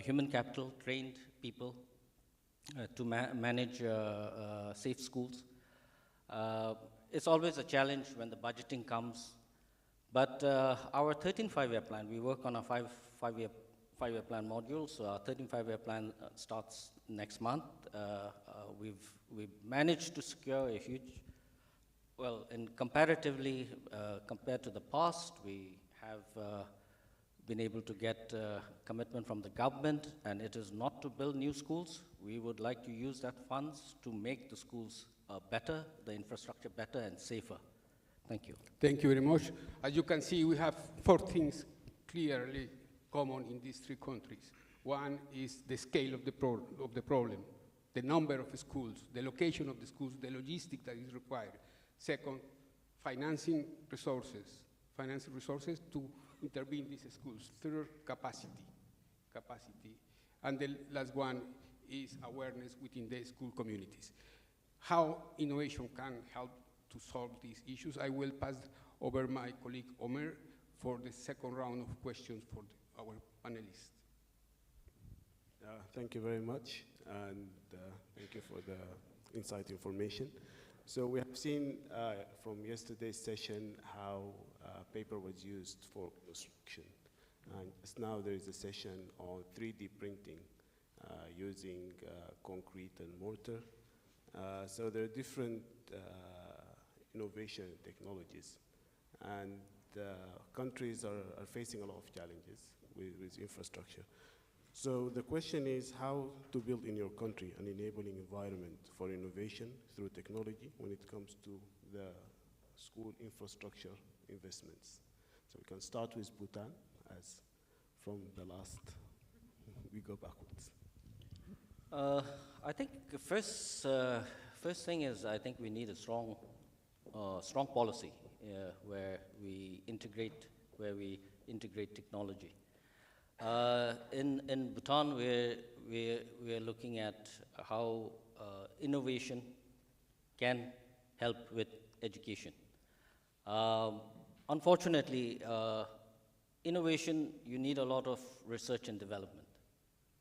Human capital, trained people to manage safe schools. It's always a challenge when the budgeting comes, but our 13 5-year plan, we work on a 5-year plan modules. So our 13th 5-year plan starts next month. We've managed to secure a huge, well, and comparatively, compared to the past, we have been able to get commitment from the government, and it is not to build new schools. We would like to use that funds to make the schools better, the infrastructure better and safer. Thank you. Thank you very much. As you can see, we have 4 things clearly common in these 3 countries. One is the scale of the problem, the number of schools, the location of the schools, the logistics that is required. Second, financing resources to intervene in these schools. Third, capacity. And the last one is awareness within the school communities. How innovation can help to solve these issues. I will pass over my colleague Omer for the second round of questions for our panelists. Thank you very much, and thank you for the insight information. So we have seen from yesterday's session how paper was used for construction, and now there is a session on 3D printing using concrete and mortar. So there are different innovation technologies, and countries are facing a lot of challenges with infrastructure. So the question is how to build in your country an enabling environment for innovation through technology when it comes to the school infrastructure investments. So we can start with Bhutan, as from the last, we go backwards. I think the first thing is I think we need a strong policy where we integrate technology. In Bhutan, we're looking at how innovation can help with education. Unfortunately, innovation, you need a lot of research and development,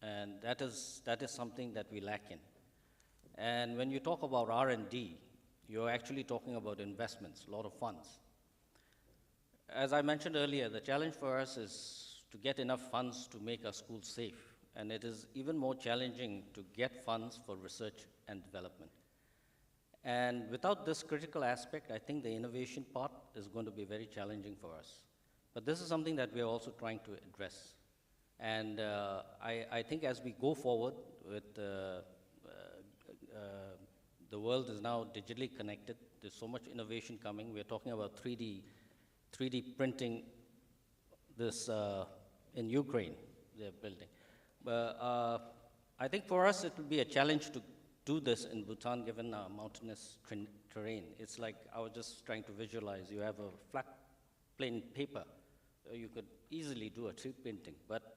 and that is something that we lack in. And when you talk about R&D, you're actually talking about investments, a lot of funds. As I mentioned earlier, the challenge for us is to get enough funds to make our schools safe, and it is even more challenging to get funds for research and development. And without this critical aspect, I think the innovation part is going to be very challenging for us. But this is something that we're also trying to address. And I think as we go forward with the world is now digitally connected, there's so much innovation coming. We're talking about 3D printing this in Ukraine, they're building. But I think for us it will be a challenge to do this in Bhutan given our mountainous terrain. It's like I was just trying to visualize. You have a flat plain paper. You could easily do a 3D printing. But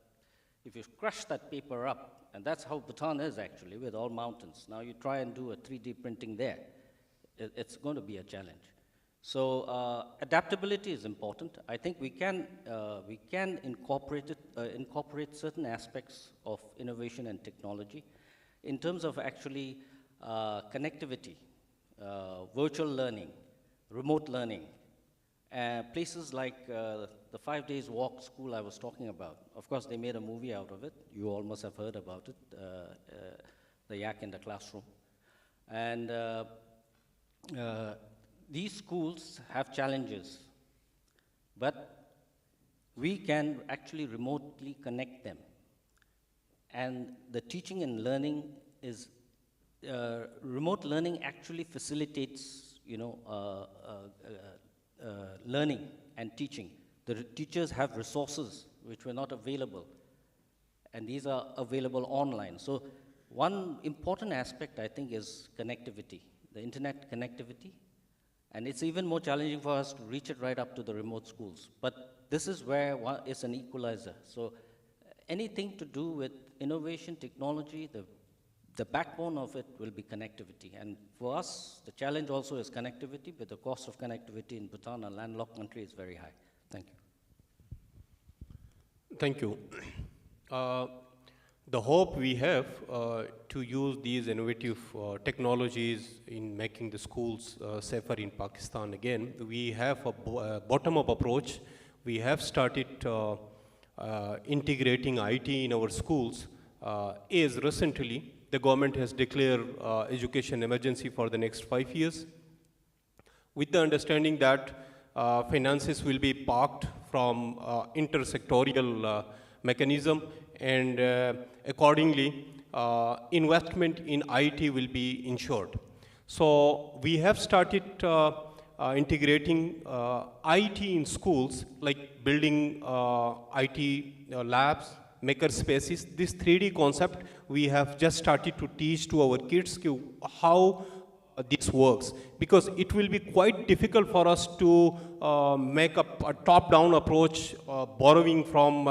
if you crush that paper up, and that's how Bhutan is actually with all mountains. Now you try and do a 3D printing there. It's going to be a challenge. So adaptability is important. I think we can incorporate certain aspects of innovation and technology in terms of actually connectivity, virtual learning, remote learning, places like the 5 days walk school I was talking about. Of course, they made a movie out of it. You all must have heard about it, the yak in the classroom. And these schools have challenges, but we can actually remotely connect them. And the teaching and learning is, remote learning actually facilitates, learning and teaching. The teachers have resources which were not available, and these are available online. So one important aspect, I think, is connectivity, the internet connectivity. And it's even more challenging for us to reach it right up to the remote schools. But this is where it's an equalizer. So anything to do with innovation, technology, the backbone of it will be connectivity. And for us, the challenge also is connectivity, but the cost of connectivity in Bhutan, a landlocked country, is very high. Thank you. Thank you. The hope we have to use these innovative technologies in making the schools safer in Pakistan again, we have a bottom-up approach. We have started integrating IT in our schools is recently the government has declared education emergency for the next 5 years, with the understanding that finances will be parked from intersectorial mechanism, and accordingly investment in IT will be ensured. So we have started integrating IT in schools, like building IT labs, maker spaces. This 3D concept we have just started to teach to our kids how this works, because it will be quite difficult for us to make a top-down approach, borrowing from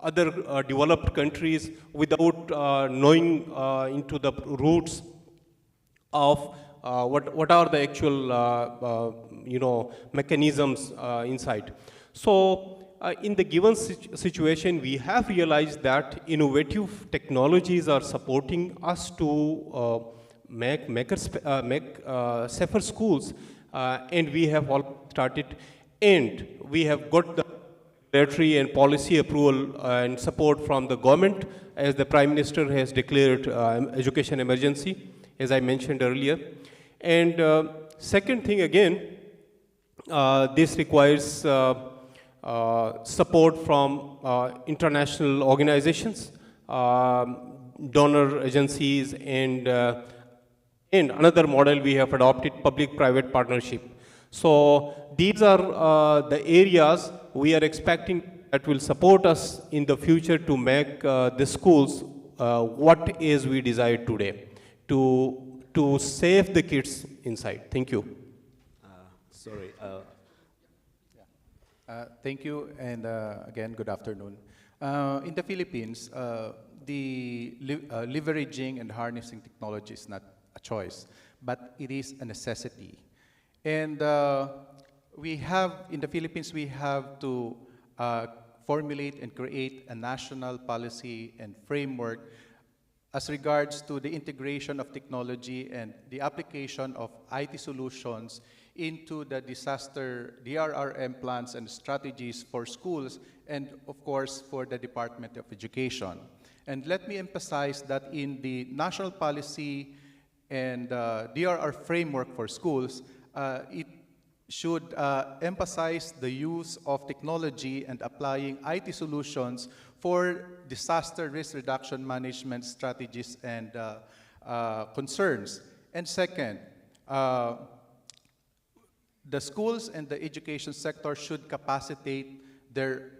other developed countries without knowing into the roots of what are the actual mechanisms inside. So in the given situation, we have realized that innovative technologies are supporting us to make safer schools, and we have all started, and we have got the regulatory and policy approval and support from the government, as the Prime Minister has declared education emergency, as I mentioned earlier. And second thing again, this requires support from international organizations, donor agencies, and another model we have adopted, public-private partnership. So these are the areas we are expecting that will support us in the future to make the schools what is we desire today, to save the kids inside. Thank you. Sorry. Thank you, and again, good afternoon. In the Philippines, leveraging and harnessing technology is not a choice, but it is a necessity. And in the Philippines, we have to formulate and create a national policy and framework as regards to the integration of technology and the application of IT solutions into the disaster DRRM plans and strategies for schools, and of course for the Department of Education. And let me emphasize that in the national policy and DRR framework for schools, it should emphasize the use of technology and applying IT solutions for disaster risk reduction management strategies and concerns. And second, the schools and the education sector should capacitate their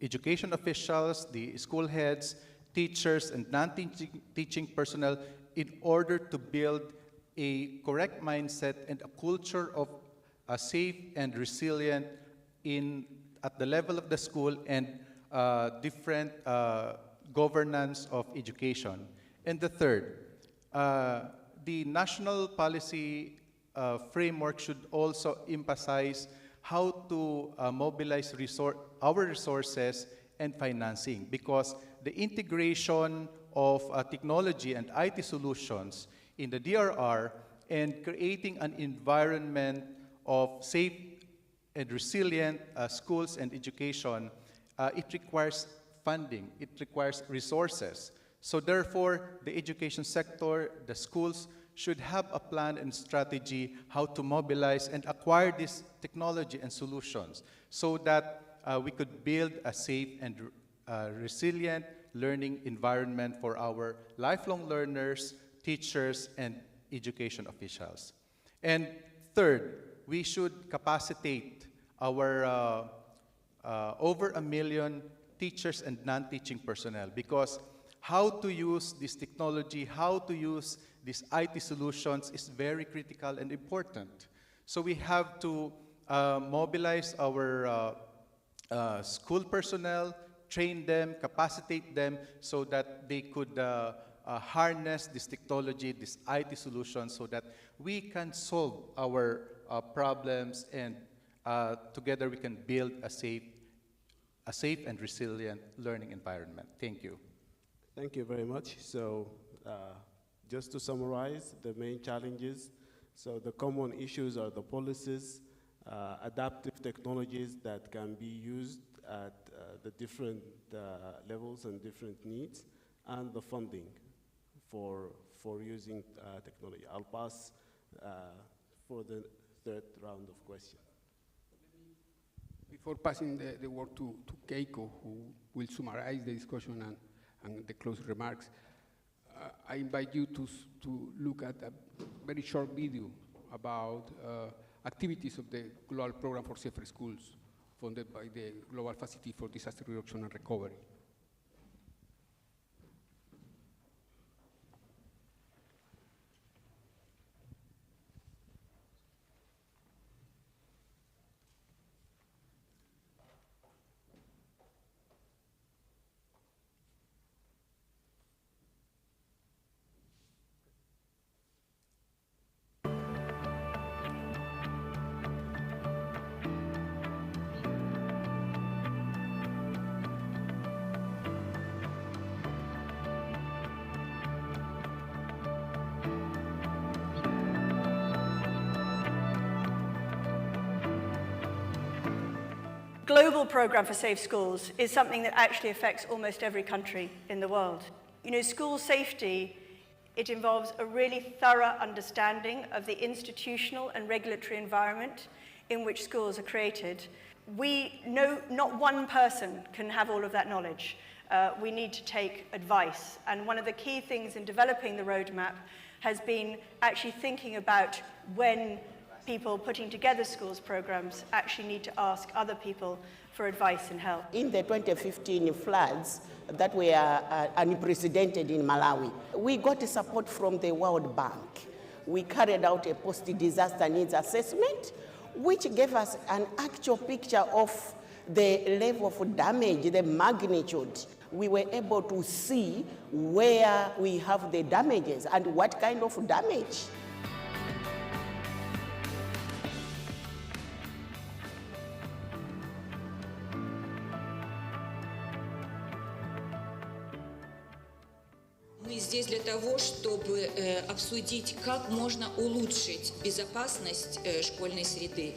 education officials, the school heads, teachers, and non-teaching personnel in order to build a correct mindset and a culture of a safe and resilient at the level of the school and different governance of education. And the third, the national policy framework should also emphasize how to mobilize our resources and financing, because the integration of technology and IT solutions in the DRR and creating an environment of safe and resilient schools and education, it requires funding, it requires resources. So therefore, the education sector, the schools, should have a plan and strategy how to mobilize and acquire this technology and solutions so that we could build a safe and resilient learning environment for our lifelong learners, teachers, and education officials. And third, we should capacitate our over 1 million teachers and non-teaching personnel, because how to use this technology, how to use these IT solutions is very critical and important. So we have to mobilize our school personnel, train them, capacitate them so that they could harness this technology, this IT solution, so that we can solve our problems, and together we can build a safe and resilient learning environment. Thank you. Thank you very much. So just to summarize the main challenges, so the common issues are the policies, adaptive technologies that can be used at the different levels and different needs and the funding for using technology. I'll pass for the third round of questions. Before passing the word to Keiko, who will summarize the discussion and the closing remarks, I invite you to look at a very short video about activities of the Global Program for Safer Schools, funded by the Global Facility for Disaster Reduction and Recovery. Global program for safe schools is something that actually affects almost every country in the world. You know, school safety, it involves a really thorough understanding of the institutional and regulatory environment in which schools are created. We know not one person can have all of that knowledge. We need to take advice. And one of the key things in developing the roadmap has been actually thinking about when people putting together schools programs actually need to ask other people for advice and help. In the 2015 floods that were unprecedented in Malawi, we got support from the World Bank. We carried out a post-disaster needs assessment, which gave us an actual picture of the level of damage, the magnitude. We were able to see where we have the damages and what kind of damage. Мы здесь для того, чтобы обсудить, как можно улучшить безопасность школьной среды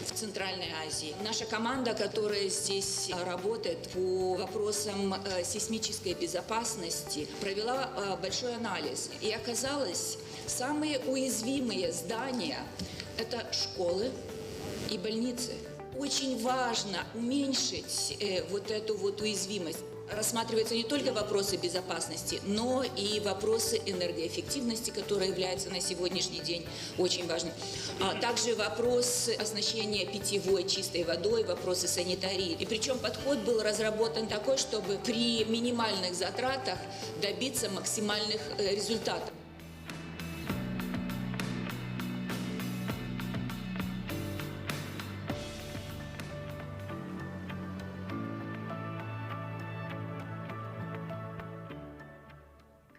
в Центральной Азии. Наша команда, которая здесь работает по вопросам сейсмической безопасности, провела большой анализ. И оказалось, самые уязвимые здания – это школы и больницы. Очень важно уменьшить вот эту вот уязвимость. Рассматриваются не только вопросы безопасности, но и вопросы энергоэффективности, которые являются на сегодняшний день очень важными. А также вопросы оснащения питьевой чистой водой, вопросы санитарии. И причем подход был разработан такой, чтобы при минимальных затратах добиться максимальных результатов.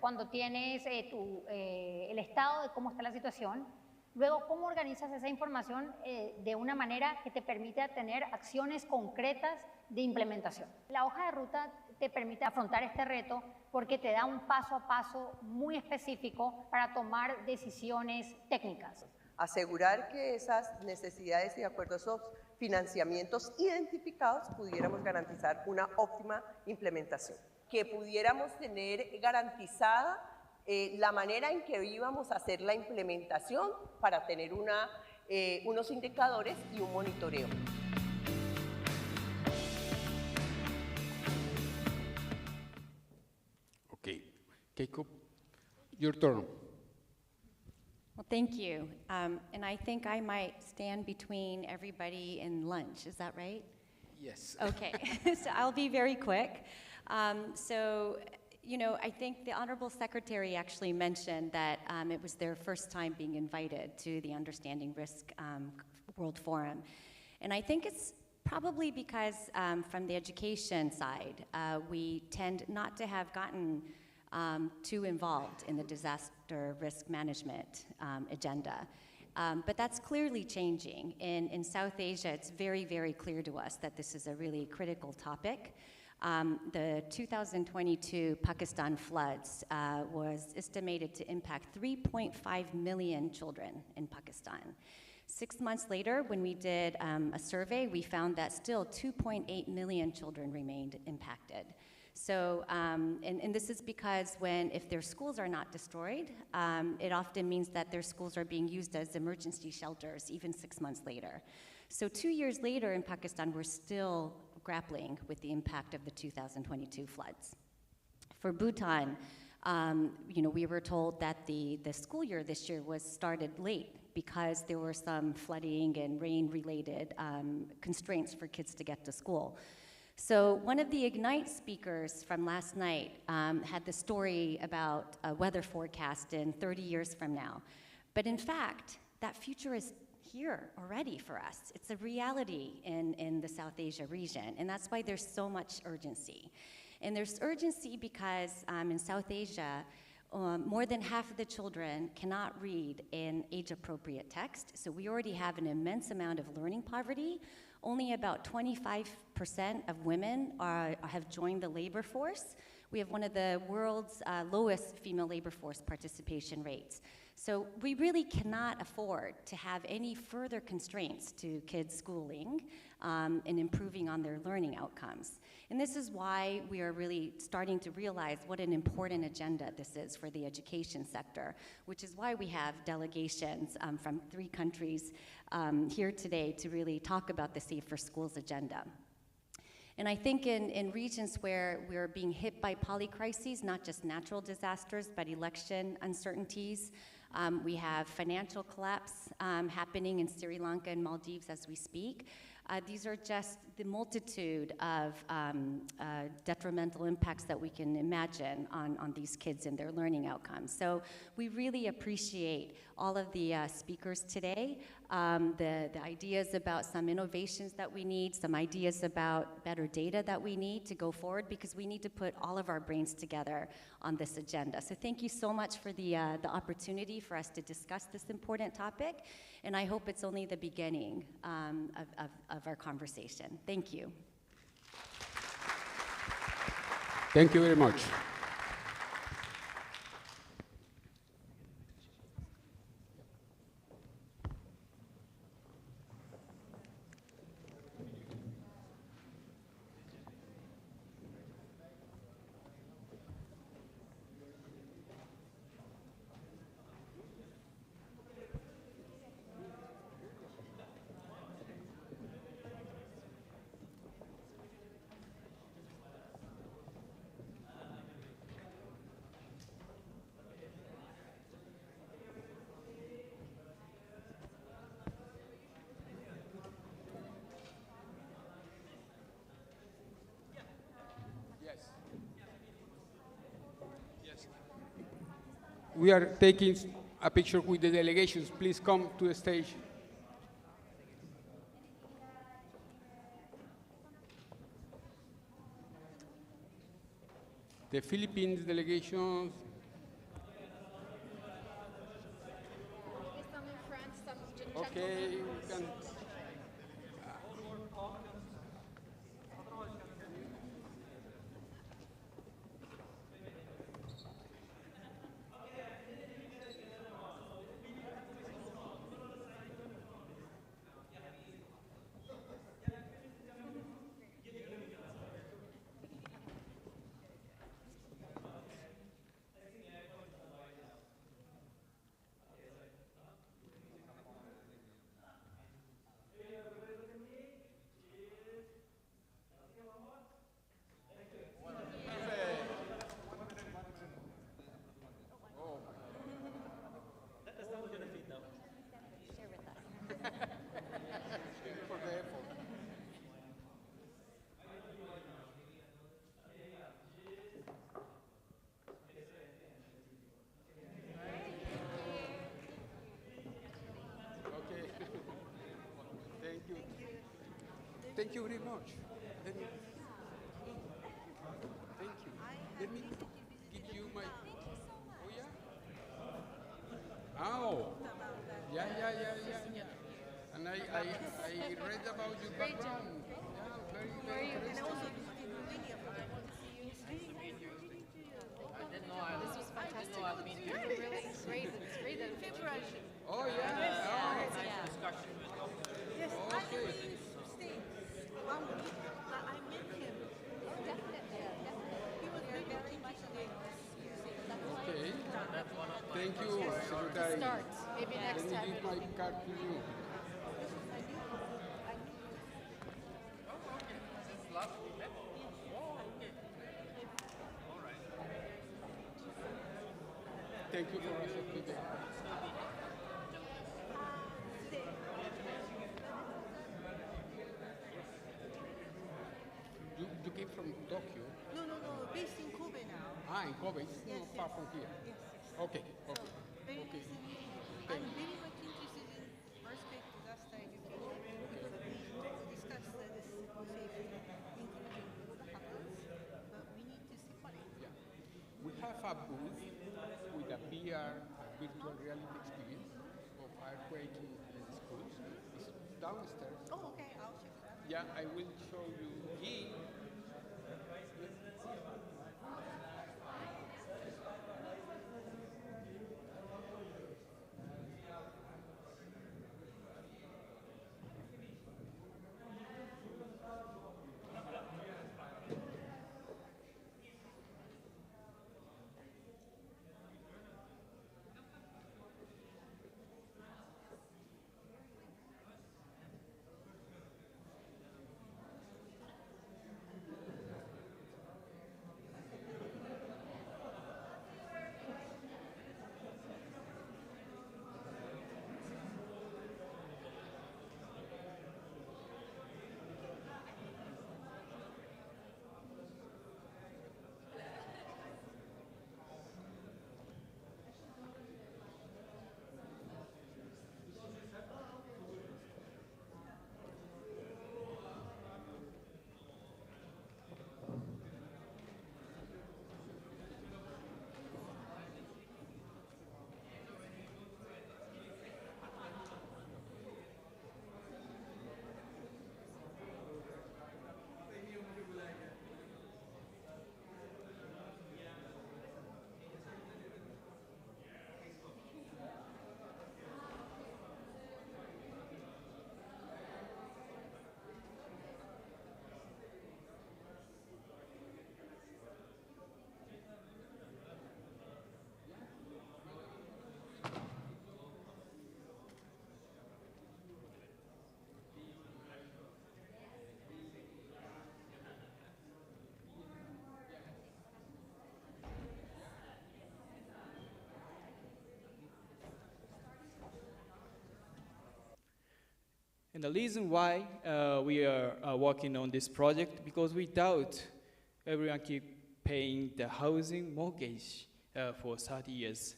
Cuando tienes el estado de cómo está la situación, luego cómo organizas esa información de una manera que te permita tener acciones concretas de implementación. La hoja de ruta te permite afrontar este reto porque te da un paso a paso muy específico para tomar decisiones técnicas. Asegurar que esas necesidades y de acuerdo a esos financiamientos identificados pudiéramos garantizar una óptima implementación. Que pudiéramos tener garantizada la manera en que íbamos a hacer la implementación para tener unos indicadores y un monitoreo. Okay, Keiko, your turn. Well, thank you. And I think I might stand between everybody and lunch. Is that right? Yes. Okay, so I'll be very quick. You know, I think the Honorable Secretary actually mentioned that it was their first time being invited to the Understanding Risk World Forum. And I think it's probably because from the education side, we tend not to have gotten too involved in the disaster risk management agenda. But that's clearly changing. In South Asia, it's very, very clear to us that this is a really critical topic. The 2022 Pakistan floods was estimated to impact 3.5 million children in Pakistan. 6 months later, when we did a survey, we found that still 2.8 million children remained impacted. So, and this is because if their schools are not destroyed, it often means that their schools are being used as emergency shelters, even 6 months later. So 2 years later in Pakistan, we're still grappling with the impact of the 2022 floods. For Bhutan, we were told that the school year this year was started late because there were some flooding and rain-related constraints for kids to get to school. So one of the Ignite speakers from last night had the story about a weather forecast in 30 years from now. But in fact, that future is here already for us. It's a reality in the South Asia region, and that's why there's so much urgency. And there's urgency because in South Asia, more than half of the children cannot read in age-appropriate text, so we already have an immense amount of learning poverty. Only about 25% of women have joined the labor force. We have one of the world's lowest female labor force participation rates. So we really cannot afford to have any further constraints to kids' schooling and improving on their learning outcomes. And this is why we are really starting to realize what an important agenda this is for the education sector, which is why we have delegations from 3 countries here today to really talk about the Safer Schools agenda. And I think in regions where we're being hit by polycrises, not just natural disasters, but election uncertainties, we have financial collapse happening in Sri Lanka and Maldives as we speak. These are just the multitude of detrimental impacts that we can imagine on these kids and their learning outcomes. So we really appreciate all of the speakers today, the ideas about some innovations that we need, some ideas about better data that we need to go forward, because we need to put all of our brains together on this agenda. So thank you so much for the opportunity for us to discuss this important topic, and I hope it's only the beginning of our conversation. Thank you. Thank you very much. We are taking a picture with the delegations. Please come to the stage. The Philippines delegation. Okay, we can. Thank you very much. Thank you. Let me give you my. Oh yeah. Oh. Yeah. And I read about your background. Yeah, very interesting. I didn't know this was fantastic. Really great. It's great that it's February. Oh yeah. Yes, I am willing to stay 1 week, but I met him. He was very keen to stay. Okay. Thank you, Secretary. Start. Maybe next Let me time. give my card to you. Thank you for accepting the You came from Tokyo? No, based in Kobe now. Ah, in Kobe? Yes, Not far from here. Yes. Okay, okay. Very Okay. easy. Thank I'm you. very much interested in earthquake disaster education. We discussed this safety, including all the hazards, but we need to separate. Yeah. We have a booth with a VR, virtual reality experience of earthquake in schools. It's downstairs. Oh, okay, I'll check that. Yeah, I will show you. And the reason why we are working on this project, because without everyone keep paying the housing mortgage for 30 years.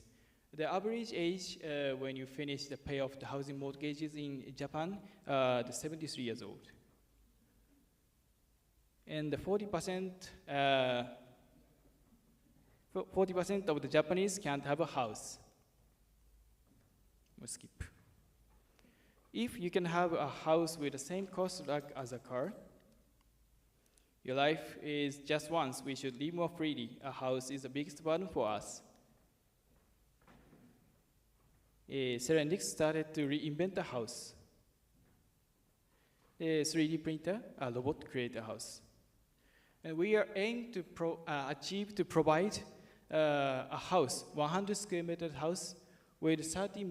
The average age when you finish the pay of the housing mortgages in Japan, the 73 years old. And the 40% of the Japanese can't have a house. We'll skip. If you can have a house with the same cost like as a car, your life is just once. We should live more freely. A house is the biggest burden for us. Ceramics started to reinvent the house. A 3D printer, a robot created a house. And we are aiming to provide a house, 100 square meter house with 3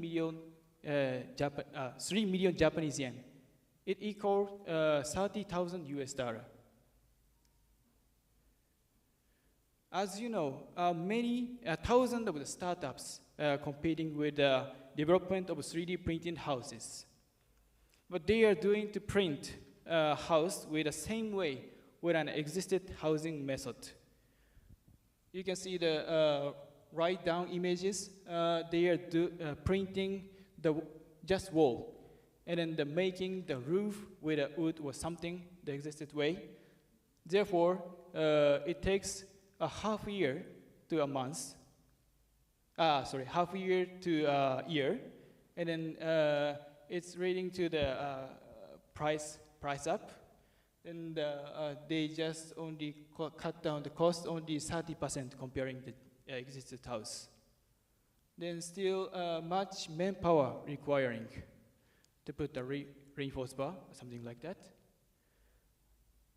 million Japanese yen. It equals 30,000 US dollar. As you know, many thousands of the startups competing with the development of 3D printing houses. But they are doing to print a house with the same way with an existing housing method. You can see the write down images. They are printing the just wall, and then making the roof with a wood or something the existed way. Therefore, it takes a half year to a month. Half year to a year, and then it's leading to the price up. And they just only cut down the cost only 30% comparing the existing house. Then still much manpower requiring. to put the reinforced bar, something like that.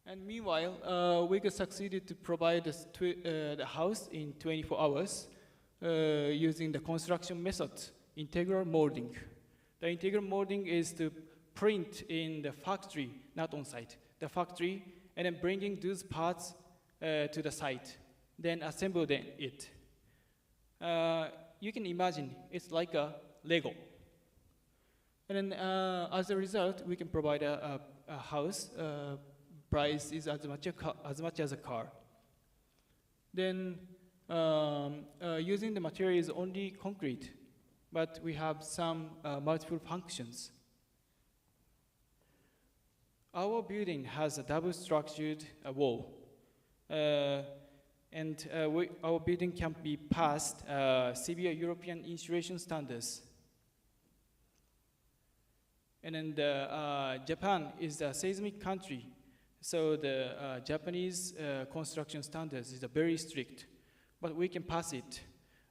And meanwhile, we could succeeded to provide the house in 24 hours using the construction method, integral molding. The integral molding is to print in the factory, not on site, the factory, and then bringing those parts to the site, then assemble it. You can imagine it's like a Lego. And then as a result, we can provide a house. Price is as much as a car. Then using the material is only concrete, but we have some multiple functions. Our building has a double structured wall, and our building can be passed severe European insulation standards. And then Japan is a seismic country, so the Japanese construction standards is very strict, but we can pass it.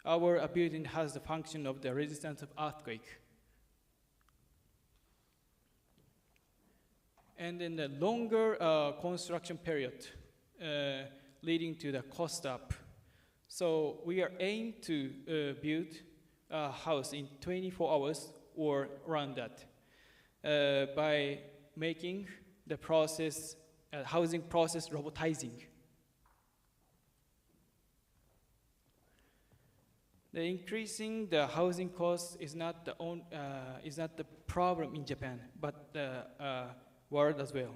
Our building has the function of the resistance of earthquake. And then the longer construction period leading to the cost up. So we are aimed to build a house in 24 hours or around that by making the process, housing process robotizing. The increasing the housing cost is not the problem in Japan, but the world as well.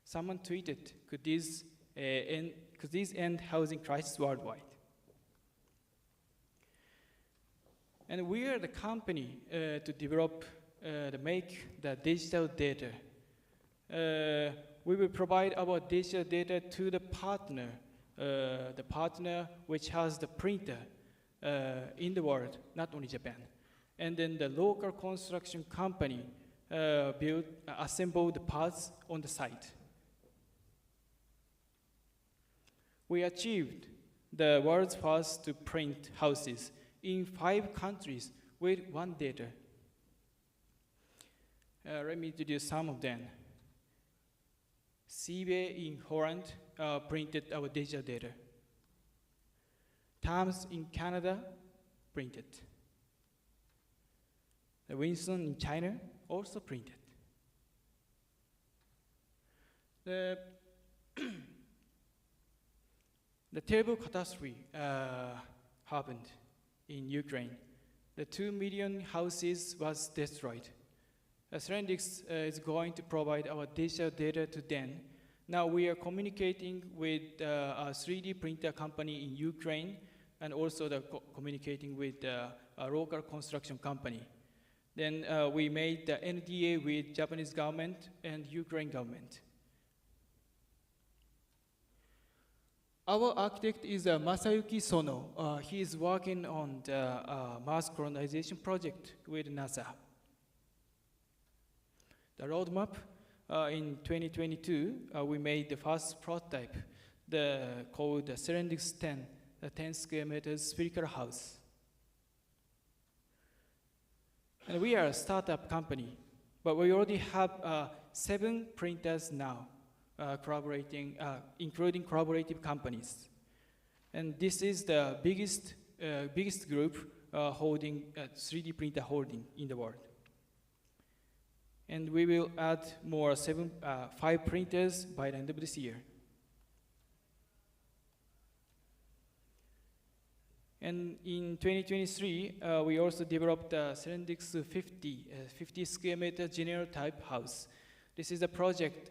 Someone tweeted, could this end housing crisis worldwide? And we are the company to develop, to make the digital data. We will provide our digital data to the partner which has the printer in the world, not only Japan. And then the local construction company assemble the parts on the site. We achieved the world's first to print houses in 5 countries with one data. Let me introduce some of them. Sibe in Holland printed our digital data. Thames in Canada printed. The Winston in China also printed. The terrible catastrophe happened in Ukraine. The 2 million houses was destroyed. Serendics is going to provide our digital data to them. Now we are communicating with a 3D printer company in Ukraine, and also communicating with a local construction company. Then we made the NDA with Japanese government and Ukraine government. Our architect is Masayuki Sono. He is working on the Mars colonization project with NASA. The roadmap in 2022, we made the first prototype, called the Serendix 10, the 10 square meters spherical house. And we are a startup company, but we already have 7 printers now, collaborating, including collaborative companies. And this is the biggest group holding 3D printer holding in the world. And we will add more 5 printers by the end of this year. And in 2023, we also developed the Serendix 50 square meter general type house. This is a project,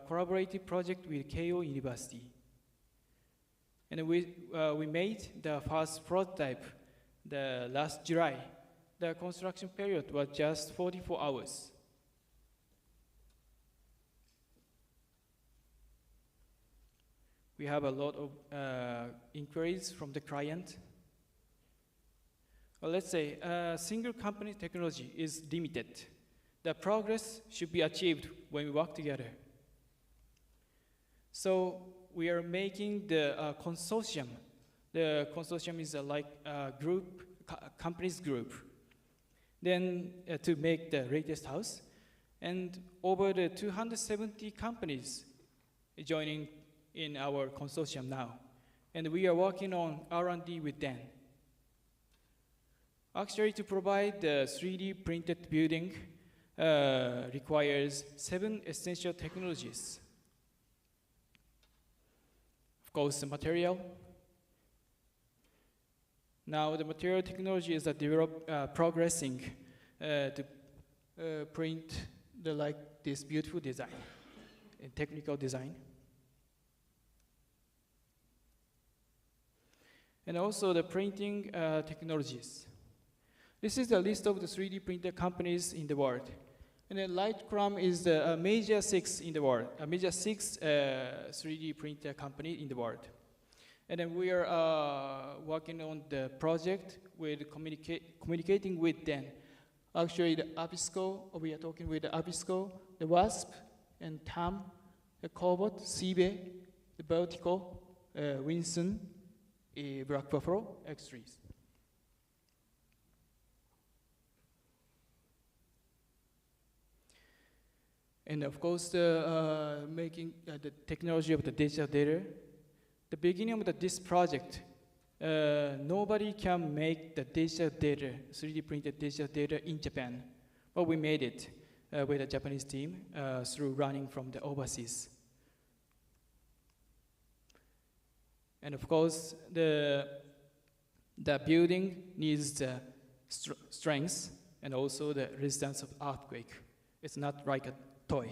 collaborative project with Keio University. And we made the first prototype last July. The construction period was just 44 hours. We have a lot of inquiries from the client. Well, let's say single company technology is limited. The progress should be achieved when we work together. So we are making the consortium. The consortium is like a group, companies group. then to make the latest house. And over the 270 companies joining in our consortium now. And we are working on R&D with them. Actually, to provide the 3D printed building requires 7 essential technologies. Of course, the material. Now, the material technology is progressing to print like this beautiful design, technical design. And also the printing technologies. This is the list of the 3D printer companies in the world. And then Lightchrome is the major 6 in the world, a major 6 3D printer company in the world. And then we are working on the project with communicating with them. Actually, the Apisco, we are talking with the Apisco, the WASP, and TAM, the Cobot, Sibe, the Baltico, Winston, Black Buffalo, X3s. And of course, making the technology of the digital data. The beginning of this project, nobody can make the digital data, 3D printed digital data in Japan. But we made it with a Japanese team through running from the overseas. And of course, the building needs the strength and also the resistance of earthquake. It's not like a toy.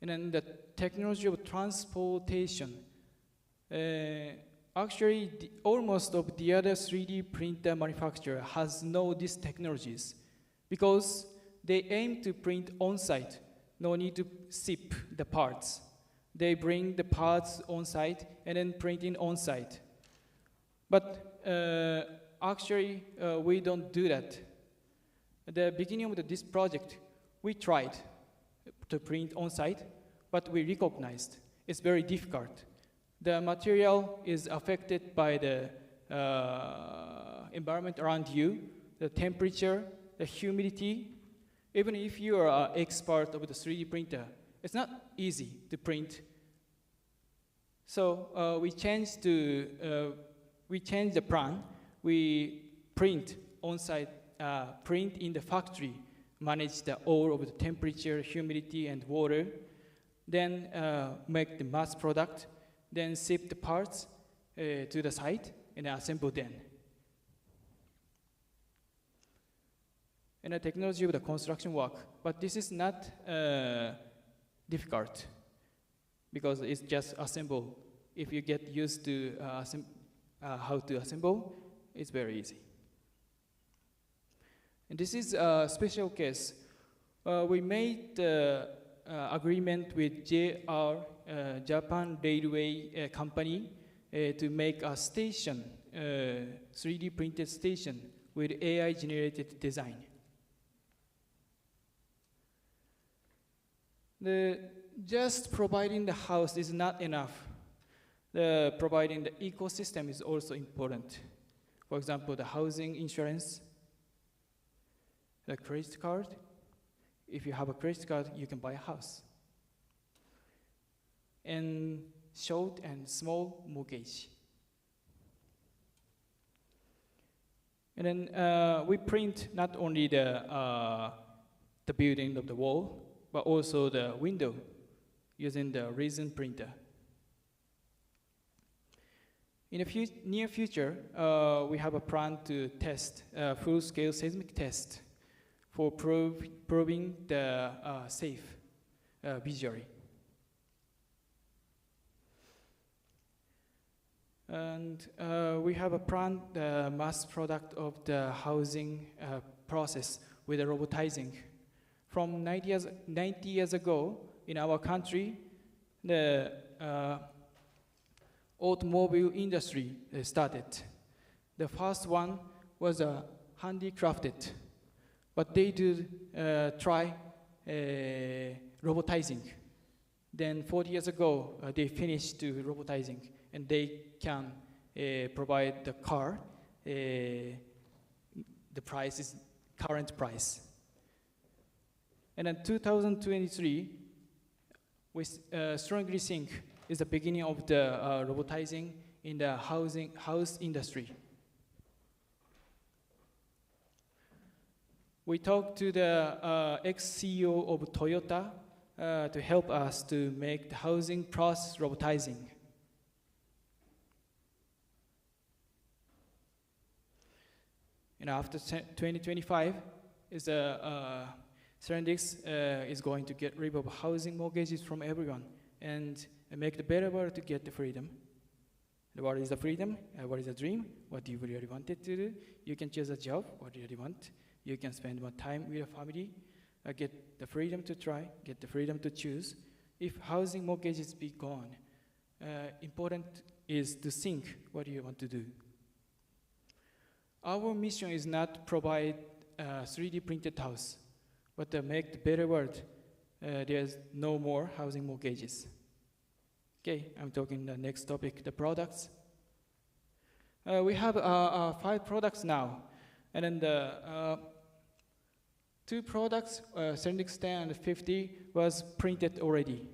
And then the technology of transportation. Actually, almost of the other 3D printer manufacturer has no these technologies because they aim to print on-site. No need to ship the parts. They bring the parts on-site and then printing on-site. But actually, we don't do that. At the beginning of this project, we tried to print on-site, but we recognized it's very difficult. The material is affected by the environment around you, the temperature, the humidity. Even if you are an expert of the 3D printer, it's not easy to print. So we changed the plan. We print on-site, print in the factory, manage all of the temperature, humidity, and water, then make the mass product, then ship the parts to the site and assemble them. And the technology of the construction work, but this is not difficult because it's just assemble. If you get used to how to assemble, it's very easy. And this is a special case. We made the agreement with JR, Japan Railway Company, to make a station, 3D printed station with AI-generated design. Just providing the house is not enough. Providing the ecosystem is also important. For example, the housing insurance, the credit card. If you have a credit card, you can buy a house. And short and small mortgage. And then we print not only the building of the wall, but also the window using the resin printer. In the near future, we have a plan to test full-scale seismic test for proving the safe visually. And we have a plan, the mass product of the housing process with the robotizing. From 90 years ago, in our country, the automobile industry started. The first one was handicrafted, but they do try robotizing. Then 40 years ago, they finished to robotizing, and they can provide the car the price is current price. And in 2023, we strongly think is the beginning of the robotizing in the house industry. We talked to the ex-CEO of Toyota to help us to make the housing process robotizing. And after 2025, Serendix is going to get rid of housing mortgages from everyone and make the better world to get the freedom. And what is the freedom? What is the dream? What do you really wanted to do? You can choose a job, what do you really want? You can spend more time with your family, get the freedom to try, get the freedom to choose. If housing mortgages be gone, important is to think what you want to do. Our mission is not provide a 3D printed house, but to make the better world. There's no more housing mortgages. Okay, I'm talking the next topic, the products. We have 5 products now, and then the 2 products, Serendix 10 and 50, was printed already.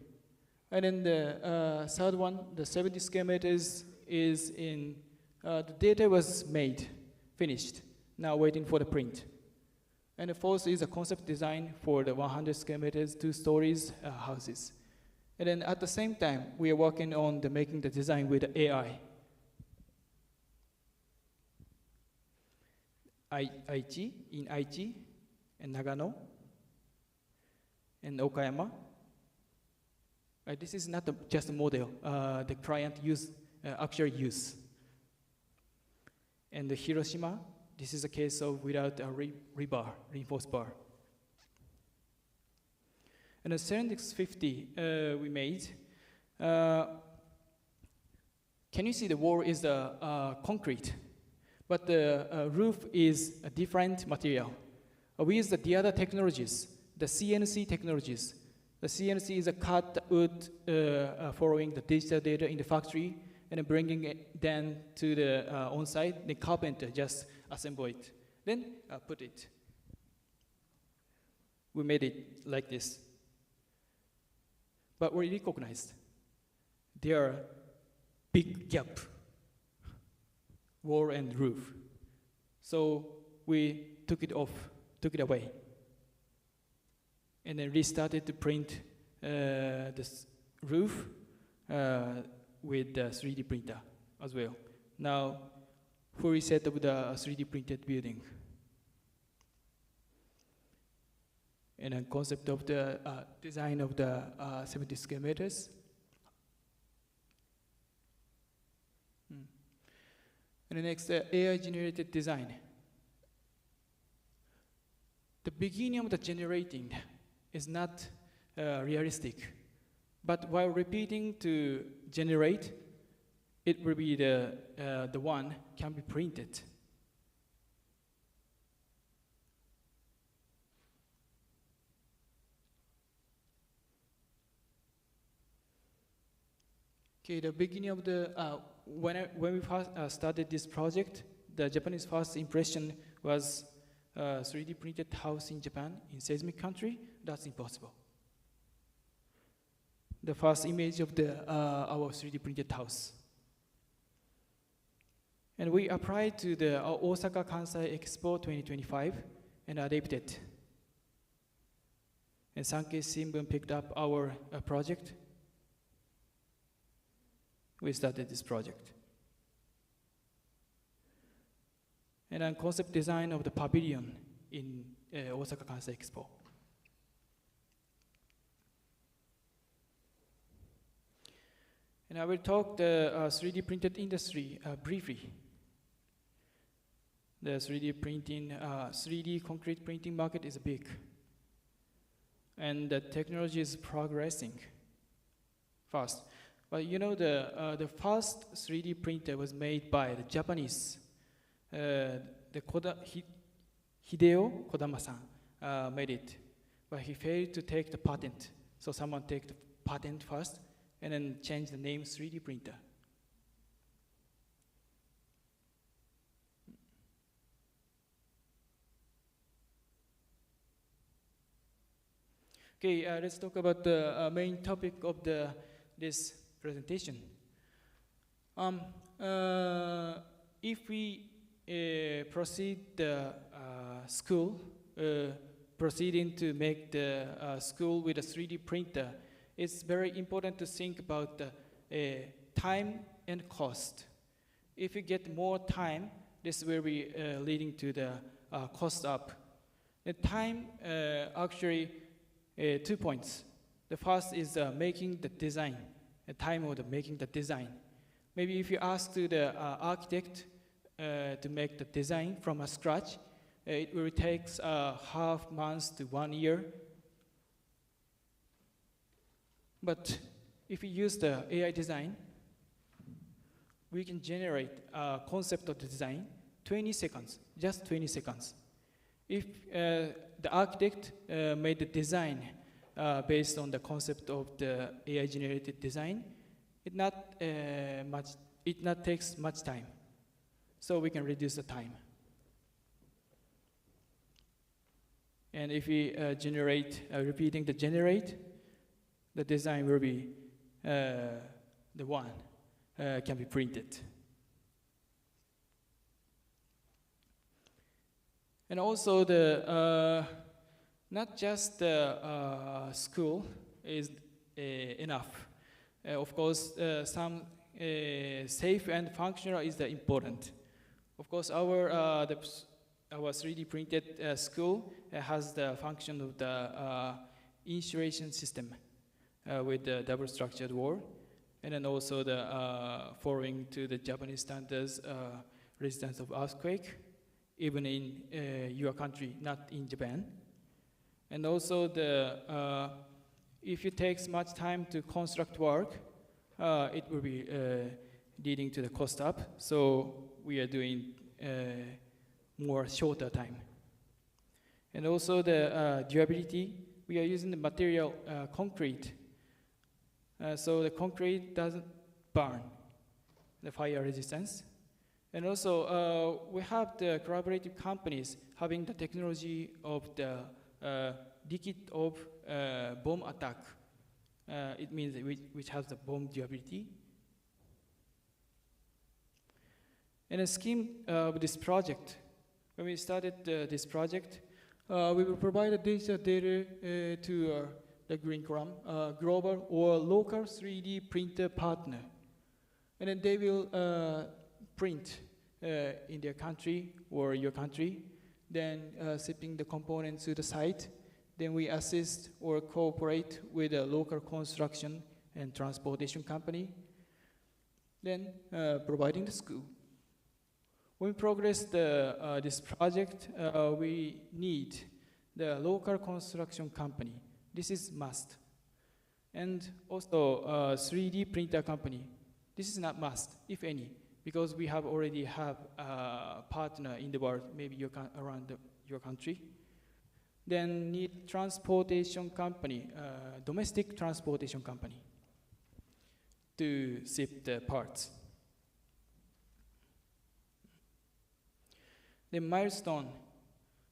And then the third one, the 70 square meters, is in, the data was made, finished, now waiting for the print. And the fourth is a concept design for the 100 square meters, 2 stories houses. And then at the same time, we are working on making the design with the AI. In Aichi, and Nagano, and Okayama. This is not just a model, the client actual use. And the Hiroshima, this is a case of without a reinforced bar. And the Serendix 50 we made, can you see the wall is the concrete, but the roof is a different material. We use the other technologies, the CNC technologies. The CNC is a cut wood following the digital data in the factory and bringing it then to the on-site. The carpenter just assemble it, then put it. We made it like this. But we recognized there are big gap, wall and roof. So we took it off. Took it away, and then restarted to print this roof with the 3D printer as well. Now, fully set up the 3D printed building. And then concept of the design of the 70 square meters. And the next, AI-generated design. The beginning of the generating is not realistic, but while repeating to generate, it will be the one can be printed. Okay, the beginning of the when we first started this project, the Japanese first impression was 3D printed house in Japan, in seismic country. That's impossible. The first image of our 3D printed house. And we applied to the Osaka Kansai Expo 2025 and adapted. And Sankei Shimbun picked up our project. We started this project. And then concept design of the pavilion in Osaka Kansai Expo. And I will talk the 3D printed industry briefly. The 3D printing, 3D concrete printing market is big. And the technology is progressing fast. But you know, the first 3D printer was made by the Japanese. Hideo Kodama-san made it, but he failed to take the patent. So someone take the patent first, and then change the name 3D printer. Okay, let's talk about the main topic of this presentation. If we proceed the school, proceeding to make the school with a 3D printer, it's very important to think about the time and cost. If you get more time, this will be leading to the cost up. The time, actually, 2 points. The first is making the design, the time of making the design. Maybe if you ask to the architect to make the design from scratch, it will take half months to 1 year. But if you use the AI design, we can generate a concept of the design 20 seconds, just 20 seconds. If the architect made the design based on the concept of the AI generated design, it not takes much time. So we can reduce the time. And if we repeating the generate, the design will be the one can be printed. And also the not just the school is enough. Of course, some safe and functional is important. Of course, our 3D printed school has the function of the insulation system with the double structured wall, and then also the following to the Japanese standards resistance of earthquake, even in your country, not in Japan. And also the if it takes much time to construct work, it will be leading to the cost up. So we are doing more shorter time. And also the durability, we are using the material concrete. So the concrete doesn't burn, the fire resistance. And also we have the collaborative companies having the technology of the liquid of bomb attack. It means which has the bomb durability. And a scheme of this project, when we started this project, we will provide data to the green column, global or local 3D printer partner. And then they will print in their country or your country, then shipping the components to the site. Then we assist or cooperate with a local construction and transportation company, then providing the school. When we progress this project, we need the local construction company. This is must. And also 3D printer company. This is not must, if any, because we already have a partner in the world, maybe around your country. Then need transportation company, domestic transportation company to ship the parts. The milestone.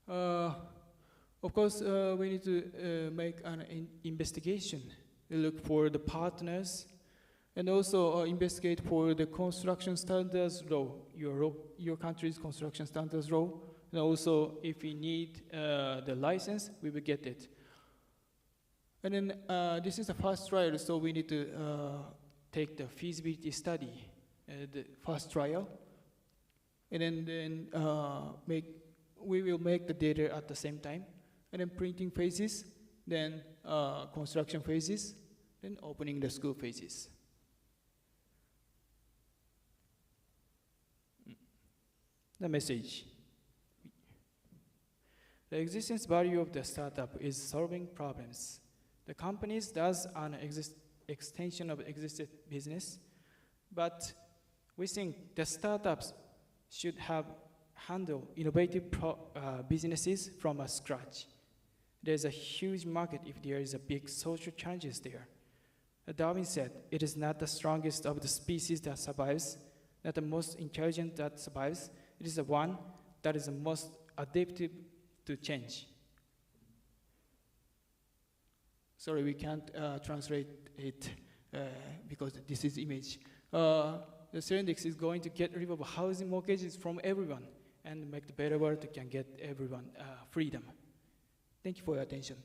Of course, we need to make an investigation, look for the partners, and also investigate for the construction standards law, your country's construction standards law. And also, if we need the license, we will get it. And then this is the first trial, so we need to take the feasibility study, the first trial. And then we will make the data at the same time. And then printing phases, then construction phases, then opening the school phases. The message. The existence value of the startup is solving problems. The companies does an extension of existing business, but we think the startups should handle innovative businesses from scratch. There's a huge market if there is a big social challenges there. Darwin said, it is not the strongest of the species that survives, not the most intelligent that survives. It is the one that is the most adaptive to change. Sorry, we can't translate it because this is image. The Serendex is going to get rid of housing mortgages from everyone and make the better world that can get everyone freedom. Thank you for your attention.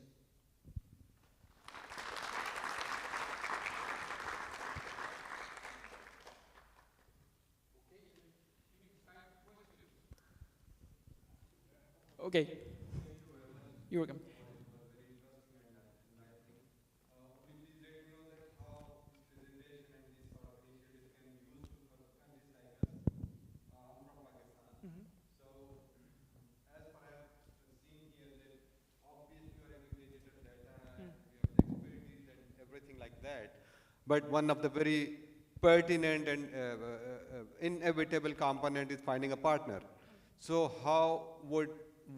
Okay. You're welcome. Everything like that. But one of the very pertinent and inevitable component is finding a partner. So how would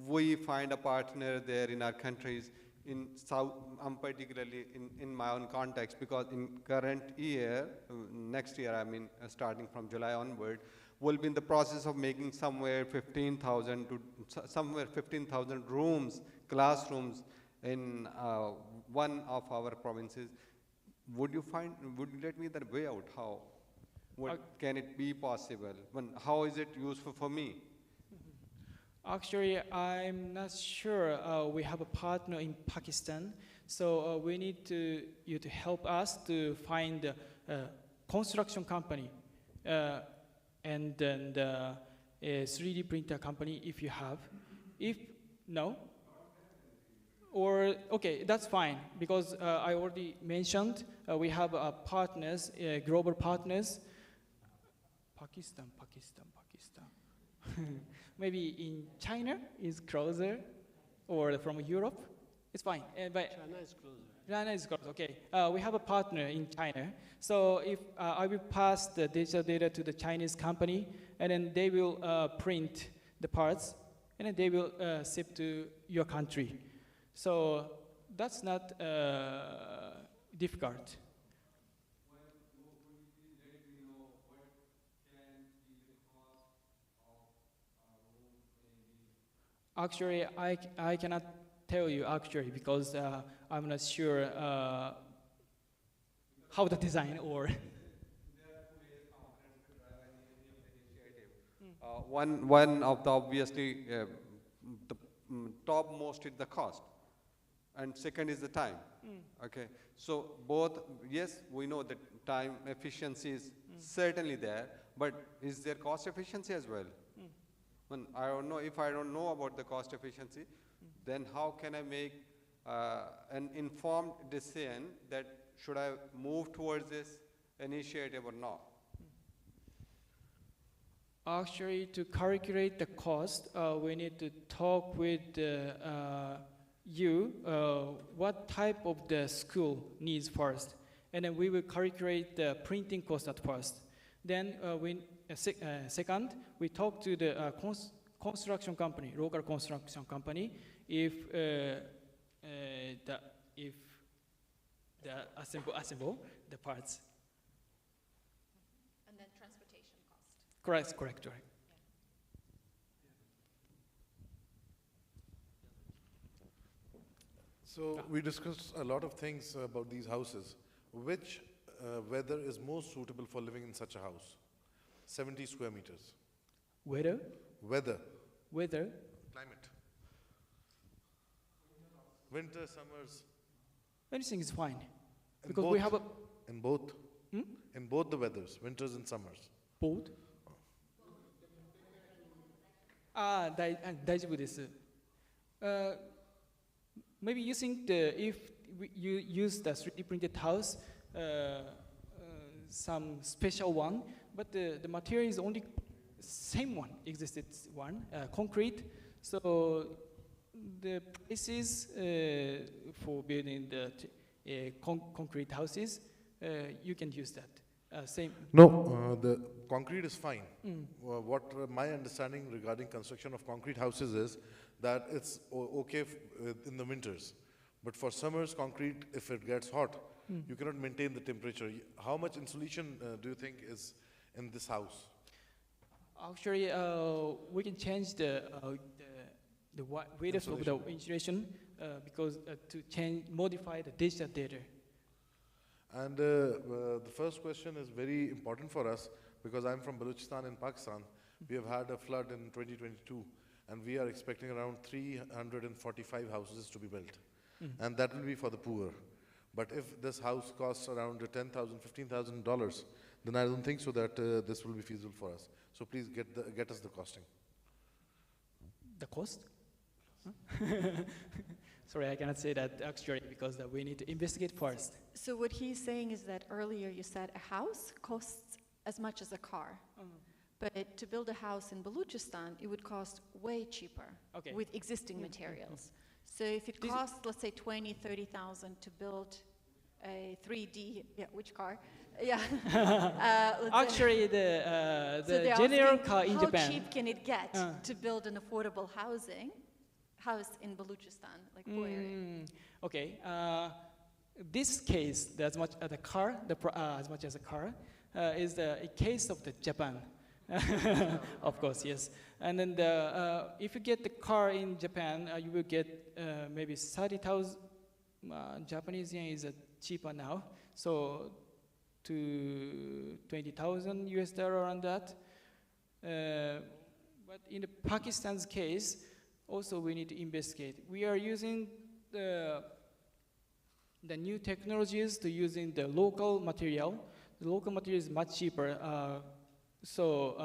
we find a partner there in our countries, in South, particularly in my own context, because in current year, next year, I mean, starting from July onward, we'll be in the process of making somewhere 15,000 to somewhere 15,000 rooms, classrooms in one of our provinces. Would you let me the way out? How? Can it be possible? How is it useful for me? Actually, I'm not sure. We have a partner in Pakistan, so we need you to help us to find a construction company and then a 3D printer company if you have. If no, or okay, that's fine, because I already mentioned we have partners, global partners. Pakistan. Maybe in China is closer, or from Europe, it's fine. But China is closer. China is closer, okay. We have a partner in China. So if I will pass the digital data to the Chinese company, and then they will print the parts, and then they will ship to your country. So that's not difficult. Actually, I cannot tell you actually, because I'm not sure how the design or. One of the obviously the topmost is the cost, and second is the time. Okay, so both, yes, we know that time efficiency is certainly there, but is there cost efficiency as well? I don't know. If I don't know about the cost efficiency, then how can I make an informed decision that should I move towards this initiative or not? Actually, to calculate the cost, we need to talk with you what type of the school needs first, and then we will calculate the printing cost at first. Then second, we talk to the construction company, local construction company, if the assemble the parts. And then transportation cost. Correct. Yeah. So we discussed a lot of things about these houses. Which weather is most suitable for living in such a house? 70 square meters. Weather? Weather. Climate. Winter, summers. Anything is fine. In Because both, we have a. In both? In both the weathers, winters and summers. Both? 大丈夫です。Maybe you think if you use the 3D printed house, some special one, but the material is only same one, existed one, concrete. So the prices for building the concrete houses, you can use that. Same. No, the concrete is fine. What my understanding regarding construction of concrete houses is that it's okay in the winters. But for summers, concrete, if it gets hot, you cannot maintain the temperature. How much insulation do you think is in this house? Actually, we can change the the weight of the insulation because to modify the digital data. And the first question is very important for us because I'm from Balochistan in Pakistan. We have had a flood in 2022 and we are expecting around 345 houses to be built. And that will be for the poor. But if this house costs around $10,000, $15,000, then I don't think so that this will be feasible for us. So please get us the costing. The cost? Sorry, I cannot say that actually because we need to investigate first. So what he's saying is that earlier you said a house costs as much as a car. But to build a house in Balochistan, it would cost way cheaper with existing materials. So if it costs, let's say, 20, 30,000 to build a 3D, which car? Yeah. Actually, the so general car in Japan. How cheap can it get to build an affordable house in Balochistan, like poor area? Okay. This case, as much as a car, is a case of the Japan. Of course, yes. And then if you get the car in Japan, you will get maybe 30,000 Japanese yen is cheaper now. So to 20,000 US dollar on that. But in the Pakistan's case, also we need to investigate. We are using the new technologies to using the local material. The local material is much cheaper. As you people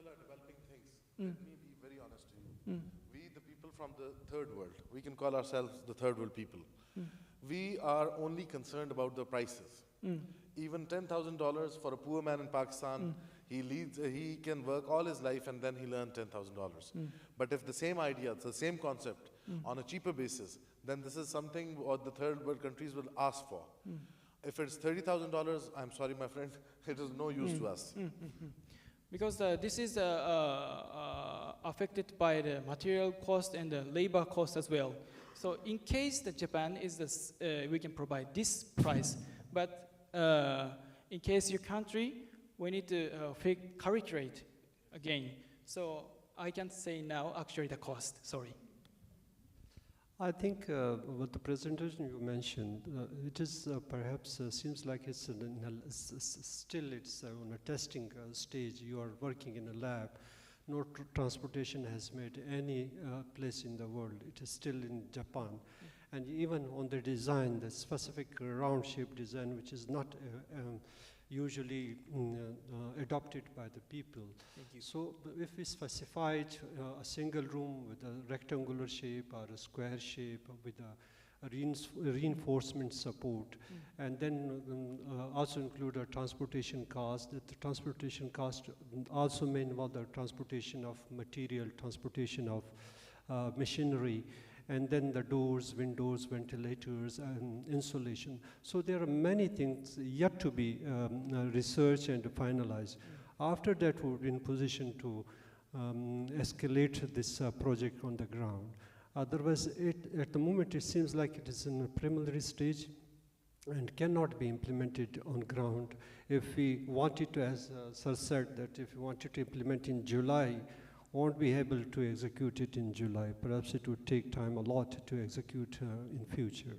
are developing things, let me be very honest to you. We, the people from the third world, we can call ourselves the third world people. We are only concerned about the prices. Even $10,000 for a poor man in Pakistan, he can work all his life and then he'll earn $10,000. But if the same idea, the same concept, on a cheaper basis, then this is something what the third world countries will ask for. If it's $30,000, I'm sorry, my friend, it is no use to us. Because this is affected by the material cost and the labor cost as well. So in case the Japan is this, we can provide this price, but in case your country, we need to calculate again. So I can't say now actually the cost, sorry. I think what the presentation you mentioned, it is perhaps seems like it's still it's on a testing stage. You are working in a lab. No transportation has made any place in the world. It is still in Japan. And even on the design, the specific round shape design, which is not usually adopted by the people. So if we specified a single room with a rectangular shape or a square shape with a reinforcement support, and then also include a transportation cost, that the transportation cost also may involve the transportation of material, transportation of machinery, and then the doors, windows, ventilators, and insulation. So there are many things yet to be researched and finalized. After that, we'll be in position to escalate this project on the ground. Otherwise, at the moment, it seems like it is in a preliminary stage and cannot be implemented on ground. If we wanted to, as Sir said, that if we wanted to implement in July, won't be able to execute it in July. Perhaps it would take time a lot to execute in future.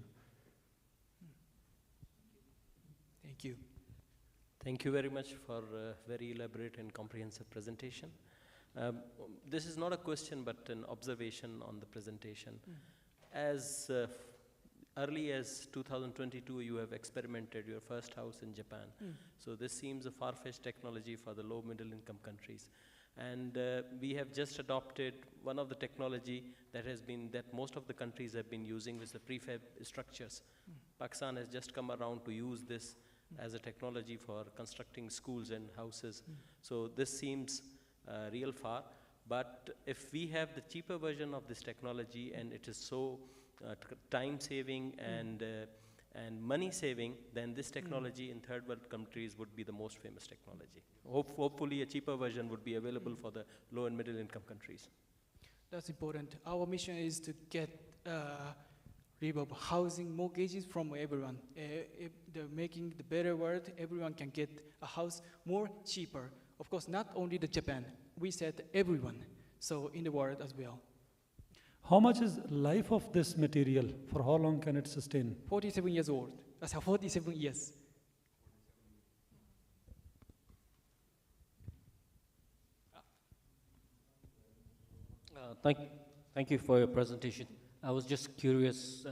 Thank you. Thank you very much for a very elaborate and comprehensive presentation. This is not a question, but an observation on the presentation. As early as 2022, you have experimented your first house in Japan. So this seems a far-fetched technology for the low middle-income countries. And we have just adopted one of the technology that most of the countries have been using, with the prefab structures. Pakistan has just come around to use this as a technology for constructing schools and houses. So this seems real far. But if we have the cheaper version of this technology and it is so time-saving and money-saving, then this technology in third world countries would be the most famous technology. Hopefully a cheaper version would be available for the low and middle income countries. That's important. Our mission is to get rid of housing mortgages from everyone. Making the better world, everyone can get a house more cheaper. Of course, not only the Japan. We said everyone. so in the world as well. How much is life of this material? For how long can it sustain? 47 years old. That's 47 years. Thank you for your presentation. I was just curious,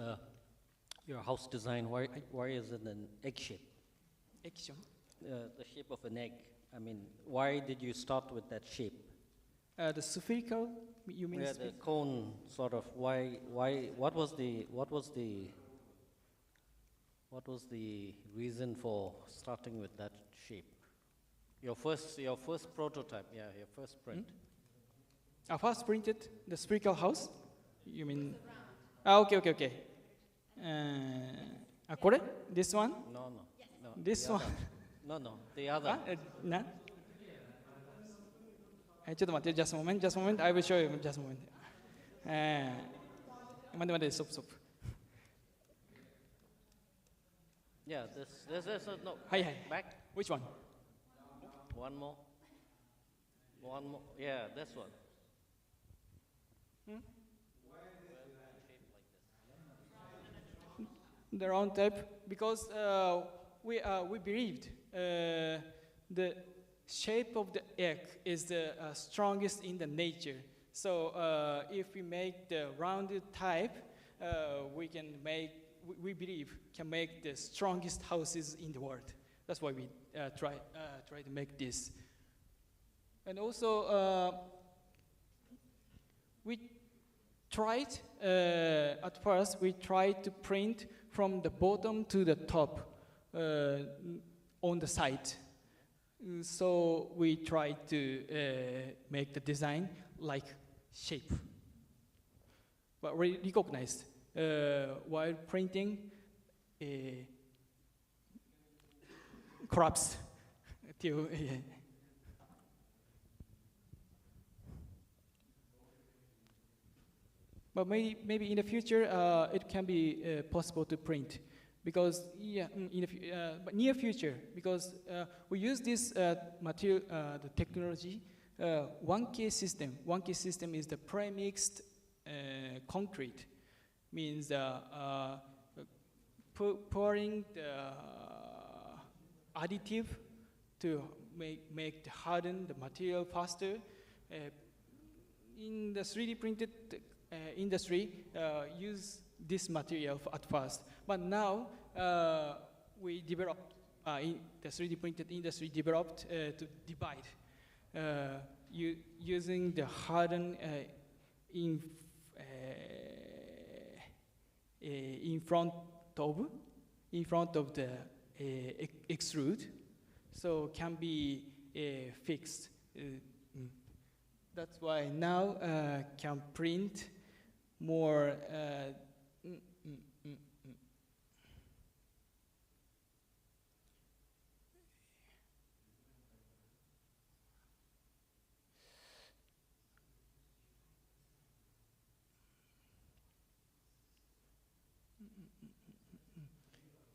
your house design, why is it an egg shape? Egg shape? The shape of an egg. I mean, why did you start with that shape? The spherical, you mean? Yeah, the cone, sort of. Why? What was the reason for starting with that shape? Your first prototype, yeah, your first print. I first printed the spherical house. You mean? Okay. This one? No. This one? No, the other. No. Just a moment. I will show you. Just a moment. Stop. Yeah, this no. Hi. Back. Which one? One more. Yeah, this one. The round type, because we believed the shape of the egg is the strongest in the nature. So if we make the rounded type, we believe can make the strongest houses in the world. That's why we try to make this. And also we tried at first we tried to print from the bottom to the top on the side. So we tried to make the design like shape. But we recognized while printing collapse. But maybe in the future it can be possible to print, because but near future, because we use this material, the technology. One case system is the pre-mixed concrete, means pouring the additive to make harden the material faster. In the 3D printed industry, use this material at first, but now we developed, the 3D printed industry developed to divide, using the harden in front of the extrude, so can be fixed. That's why now can print more.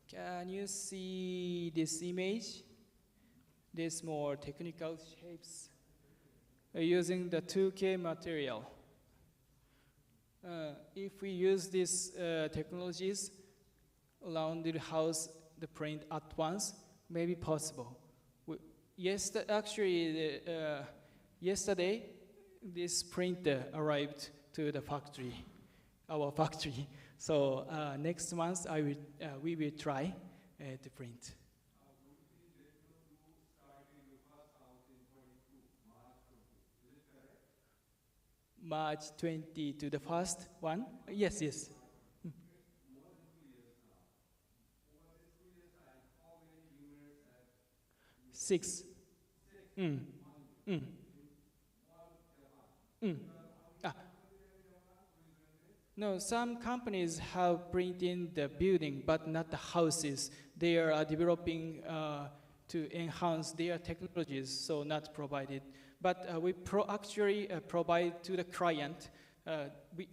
Can you see this image? These more technical shapes using the 2K material. If we use these technologies, rounded house, the print at once, may be possible. Yesterday, this printer arrived to the factory, our factory. So next month, we will try to print. March 20 to the first one? Yes. 6. No, some companies have printed the building, but not the houses. They are developing to enhance their technologies, so not provided. But we actually provide to the client. We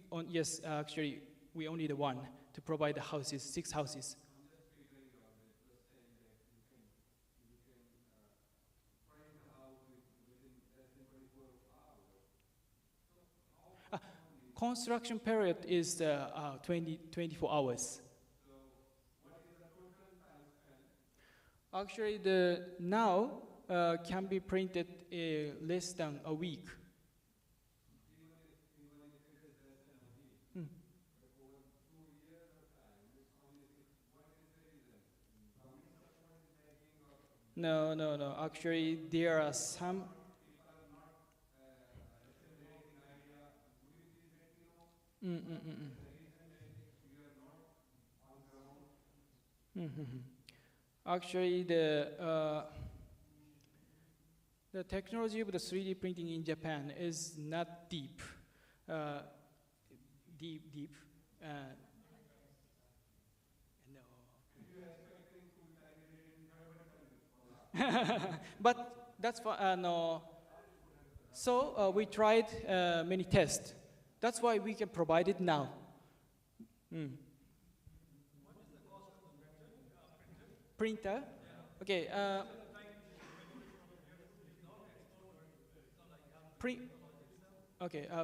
only the one to provide the houses, 6 houses. Construction period is 24 hours. Actually, the now can be printed less than a week. No. Actually, there are some. Actually, the technology of the 3D printing in Japan is not deep. Deep. But that's no. So we tried many tests. That's why we can provide it now. Printer? Okay.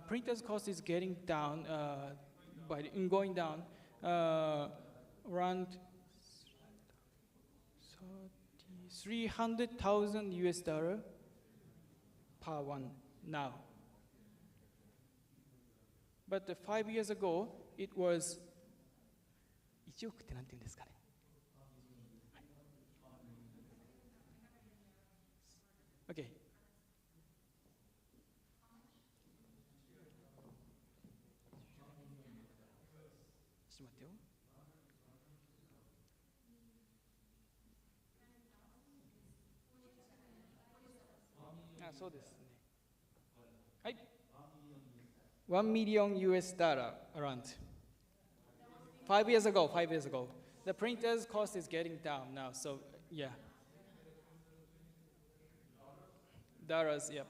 Printer's cost is getting down, going down around 300,000 US dollar per one now. But 5 years ago, it was 1億ってなんて言うんですかね。Okay. So this. 1 million US dollar around. 5 years ago. The printer's cost is getting down now, so yeah. Dollars, yep.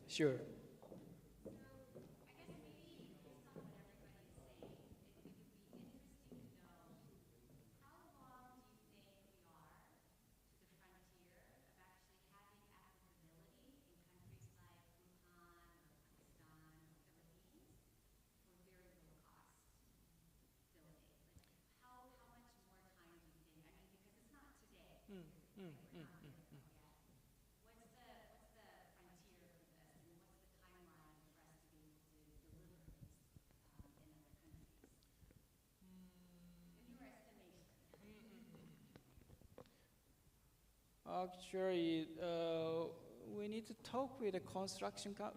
Sure. Actually, we need to talk with a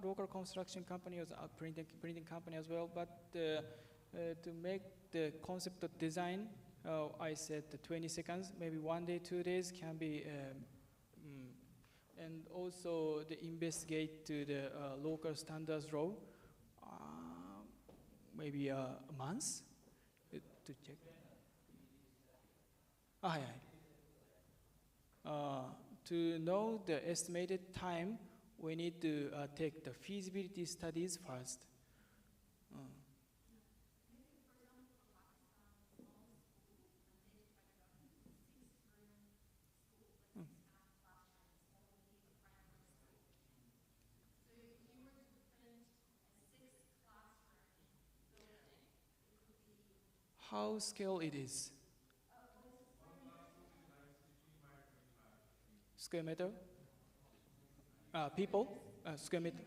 local construction company or printing company as well. But to make the concept of design, I said 20 seconds, maybe 1 day, 2 days can be, and also the investigate to the local standards law, maybe a month to check. To know the estimated time, we need to take the feasibility studies first. How scale it is? Square meter? People? Square meter?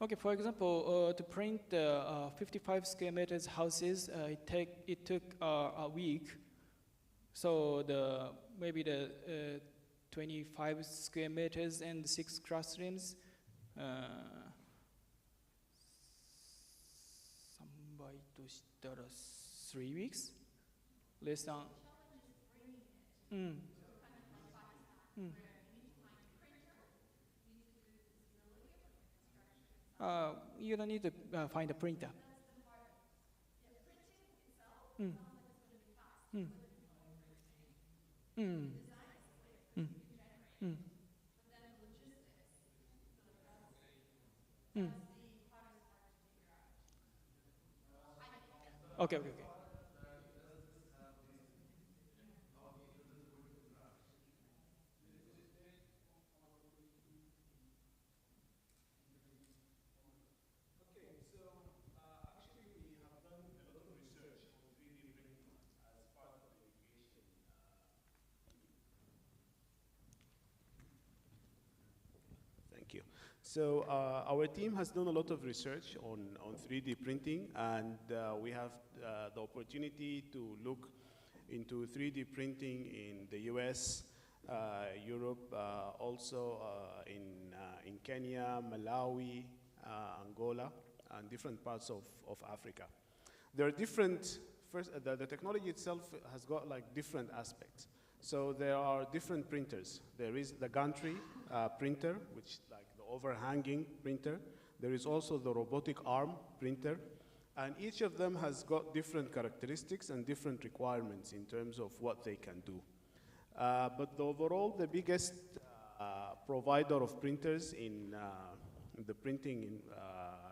Okay, for example, to print 55 square meters houses, it took a week. So maybe the 25 square meters and 6 classrooms, somebody to start 3 weeks, less than. You don't need to find a printer. Okay. Thank you. So our team has done a lot of research on 3D printing, and we have the opportunity to look into 3D printing in the US, Europe, also in Kenya, Malawi, Angola, and different parts of Africa. There are different, the technology itself has got like different aspects. So there are different printers. There is the gantry printer, which like the overhanging printer. There is also the robotic arm printer. And each of them has got different characteristics and different requirements in terms of what they can do. But overall, the biggest provider of printers in the printing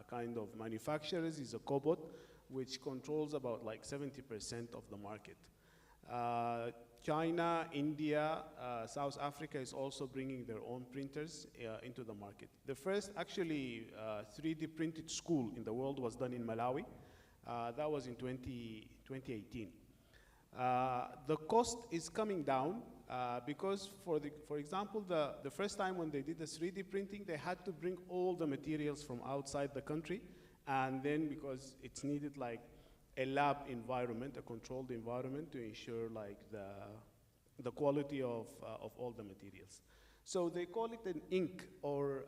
kind of manufacturers is a Cobot, which controls about like 70% of the market. China, India, South Africa is also bringing their own printers into the market. The first actually 3D printed school in the world was done in Malawi. That was in 2018. The cost is coming down because, for example, the first time when they did the 3D printing, they had to bring all the materials from outside the country, and then because it's needed like a lab environment, a controlled environment to ensure like the quality of all the materials. So they call it an ink or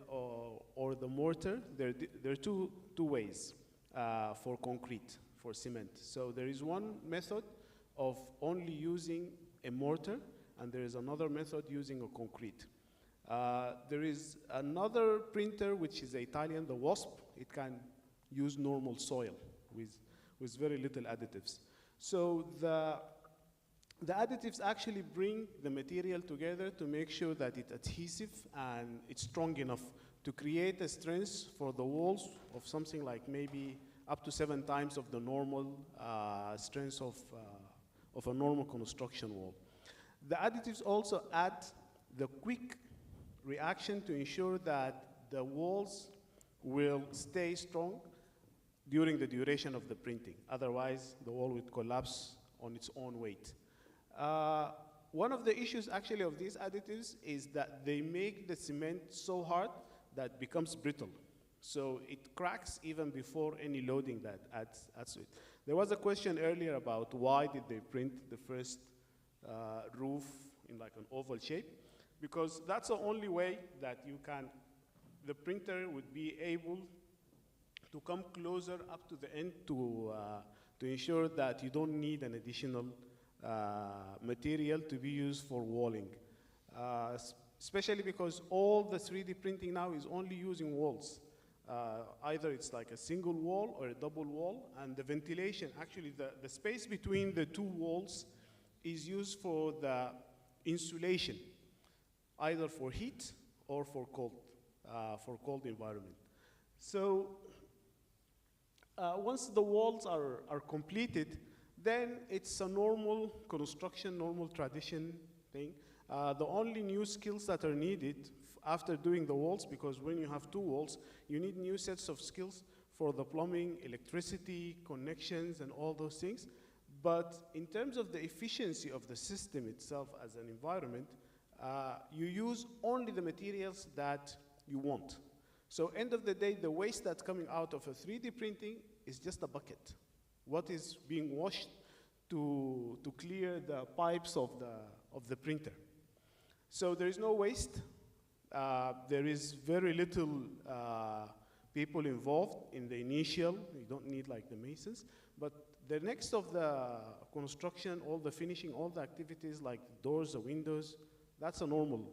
the mortar. There are two ways for concrete, for cement. So there is one method of only using a mortar, and there is another method using a concrete. There is another printer, which is Italian, the WASP. It can use normal soil with very little additives. So the additives actually bring the material together to make sure that it's adhesive and it's strong enough to create a strength for the walls of something like maybe up to 7 times of the normal strength of a normal construction wall. The additives also add the quick reaction to ensure that the walls will stay strong during the duration of the printing. Otherwise, the wall would collapse on its own weight. One of the issues actually of these additives is that they make the cement so hard that it becomes brittle. So it cracks even before any loading that adds to it. There was a question earlier about why did they print the first roof in like an oval shape? Because that's the only way that the printer would be able to come closer up to the end to ensure that you don't need an additional material to be used for walling. Especially because all the 3D printing now is only using walls. Either it's like a single wall or a double wall, and the ventilation, actually the space between the two walls is used for the insulation, either for heat or for cold environment. So once the walls are completed, then it's a normal construction, normal tradition thing. The only new skills that are needed after doing the walls, because when you have 2 walls, you need new sets of skills for the plumbing, electricity, connections, and all those things. But in terms of the efficiency of the system itself as an environment, you use only the materials that you want. So end of the day, the waste that's coming out of a 3D printing is just a bucket. What is being washed to clear the pipes of the printer. So there is no waste. There is very little people involved in the initial. You don't need like the masons. But the next of the construction, all the finishing, all the activities like the doors, the windows, that's a normal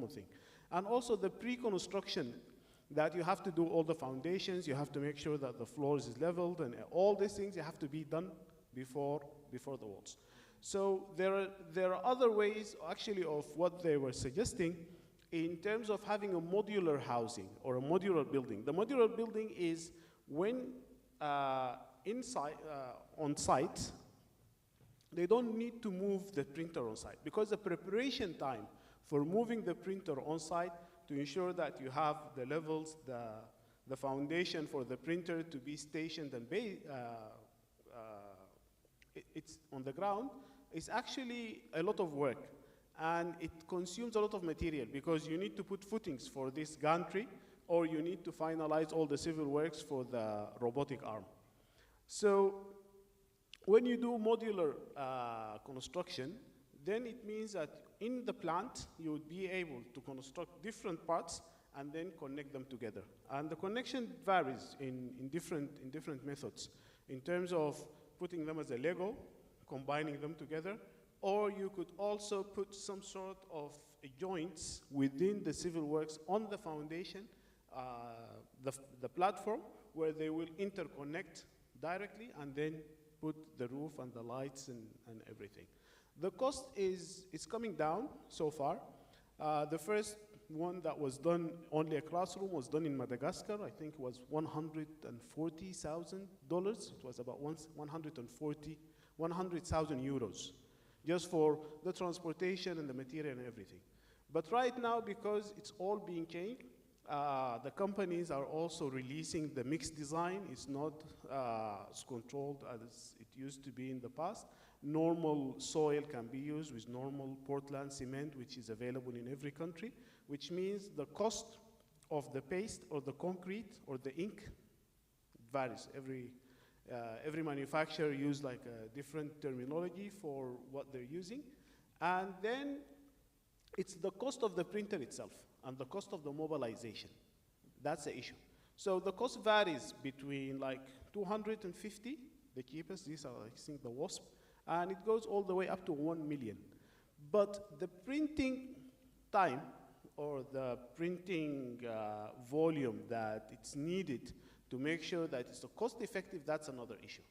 thing. And also the pre-construction, that you have to do all the foundations, you have to make sure that the floors is leveled, and all these things you have to be done before the walls. So there are other ways actually of what they were suggesting in terms of having a modular housing or a modular building. The modular building is when inside, on site, they don't need to move the printer on site, because the preparation time for moving the printer on site to ensure that you have the levels, the foundation for the printer to be stationed and it's on the ground, is actually a lot of work. And it consumes a lot of material because you need to put footings for this gantry, or you need to finalize all the civil works for the robotic arm. So when you do modular construction, then it means that in the plant, you would be able to construct different parts and then connect them together. And the connection varies in different methods, in terms of putting them as a Lego, combining them together, or you could also put some sort of joints within the civil works on the foundation, the platform, where they will interconnect directly and then put the roof and the lights and everything. The cost is coming down so far. The first one that was done, only a classroom, was done in Madagascar. I think it was $140,000. It was about 100,000 euros, just for the transportation and the material and everything. But right now, because it's all being changed, the companies are also releasing the mixed design. It's not as controlled as it used to be in the past. Normal soil can be used with normal Portland cement, which is available in every country, which means the cost of the paste or the concrete or the ink varies. Every manufacturer uses like a different terminology for what they're using. And then it's the cost of the printer itself and the cost of the mobilization. That's the issue. So the cost varies between like 250, the cheapest, these are I think the WASP, and it goes all the way up to 1 million. But the printing time or the printing volume that it's needed to make sure that it's cost effective, that's another issue.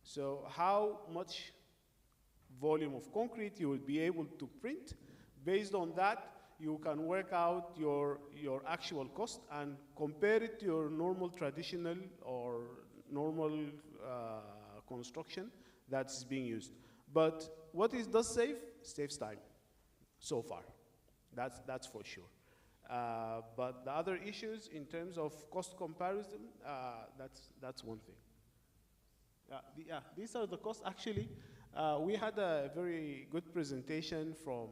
So how much volume of concrete you will be able to print, based on that, you can work out your actual cost and compare it to your normal traditional or normal construction that's being used. But what it does save, saves time so far. That's for sure. But the other issues in terms of cost comparison, that's one thing. These are the costs. Actually, we had a very good presentation from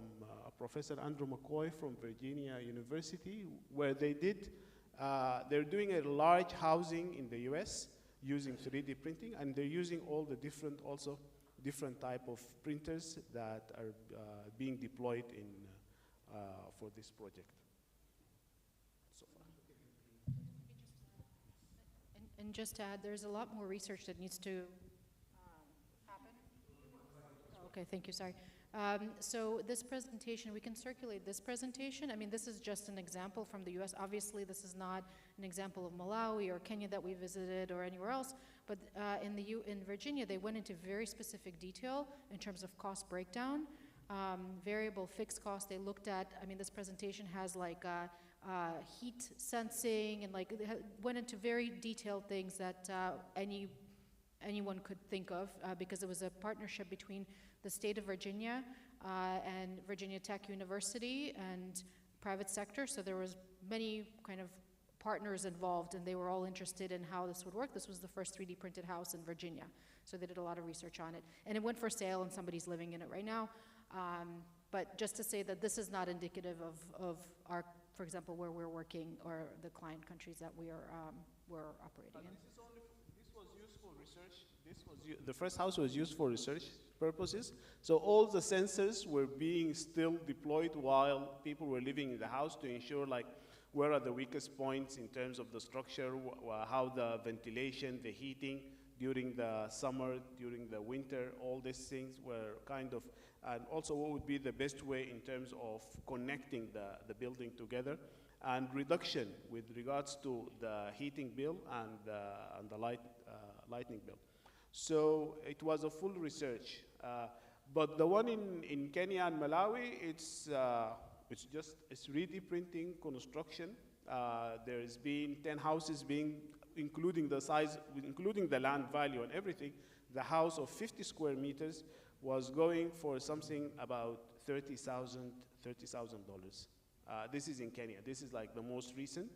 Professor Andrew McCoy from Virginia University, where they're doing a large housing in the US using 3D printing, and they're using all the different type of printers that are being deployed for this project. And just to add, there's a lot more research that needs to happen. Oh, okay, thank you, sorry. So this presentation, we can circulate this presentation. I mean, this is just an example from the US. Obviously, this is not an example of Malawi or Kenya that we visited or anywhere else, but in Virginia, they went into very specific detail in terms of cost breakdown, variable fixed cost. They looked at, I mean, this presentation has like heat sensing, and like went into very detailed things that anyone could think of, because it was a partnership between the state of Virginia and Virginia Tech University and private sector. So there was many kind of partners involved, and they were all interested in how this would work. This was the first 3D printed house in Virginia. So they did a lot of research on it. And it went for sale, and somebody's living in it right now. But just to say that this is not indicative of our for example, where we're working or the client countries that we're operating in. This was used for research. The first house was used for research purposes. So all the sensors were being still deployed while people were living in the house to ensure like where are the weakest points in terms of the structure, how the ventilation, the heating during the summer, during the winter, all these things were kind of, and also what would be the best way in terms of connecting the building together, and reduction with regards to the heating bill and the lighting bill. So it was a full research. But the one in Kenya and Malawi, it's 3D printing construction. There's been 10 houses being, including the size, including the land value and everything. The house of 50 square meters was going for something about $30,000. This is in Kenya. This is like the most recent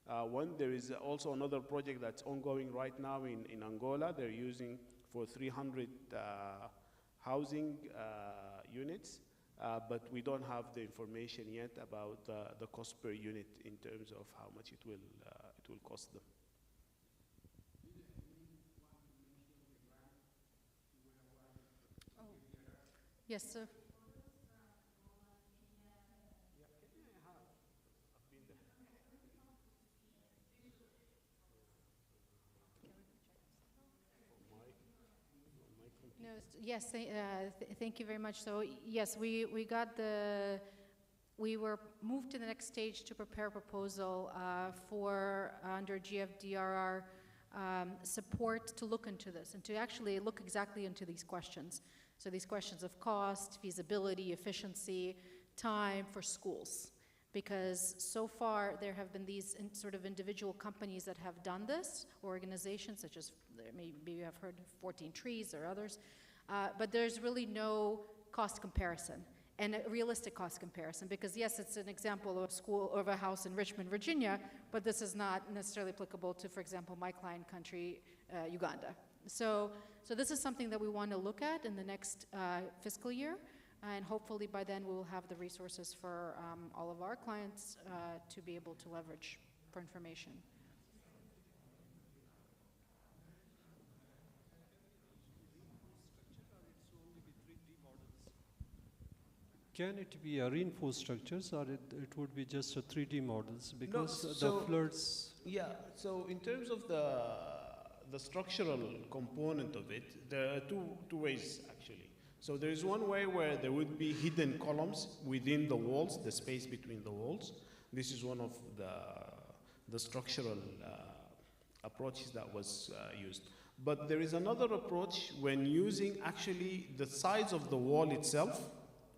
one. There is also another project that's ongoing right now in Angola. They're using for 300 housing units, but we don't have the information yet about the cost per unit in terms of how much it will cost them. Yes, sir. No, yes, thank you very much. So yes, we were moved to the next stage to prepare a proposal for under GFDRR support to look into this and to actually look exactly into these questions. So these questions of cost, feasibility, efficiency, time for schools. Because so far there have been these sort of individual companies that have done this, organizations such as, maybe you have heard of 14 Trees or others, but there's really no cost comparison and a realistic cost comparison, because yes, it's an example of a school or of a house in Richmond, Virginia, but this is not necessarily applicable to, for example, my client country, Uganda. So this is something that we want to look at in the next fiscal year, and hopefully by then we will have the resources for all of our clients to be able to leverage for information. Can it be a reinforced structures, or it would be just a 3D models? Because No, the floods... Yeah, so in terms of the structural component of it, there are two ways actually. So there is one way where there would be hidden columns within the walls, the space between the walls. This is one of the structural approaches that was used. But there is another approach when using actually the size of the wall itself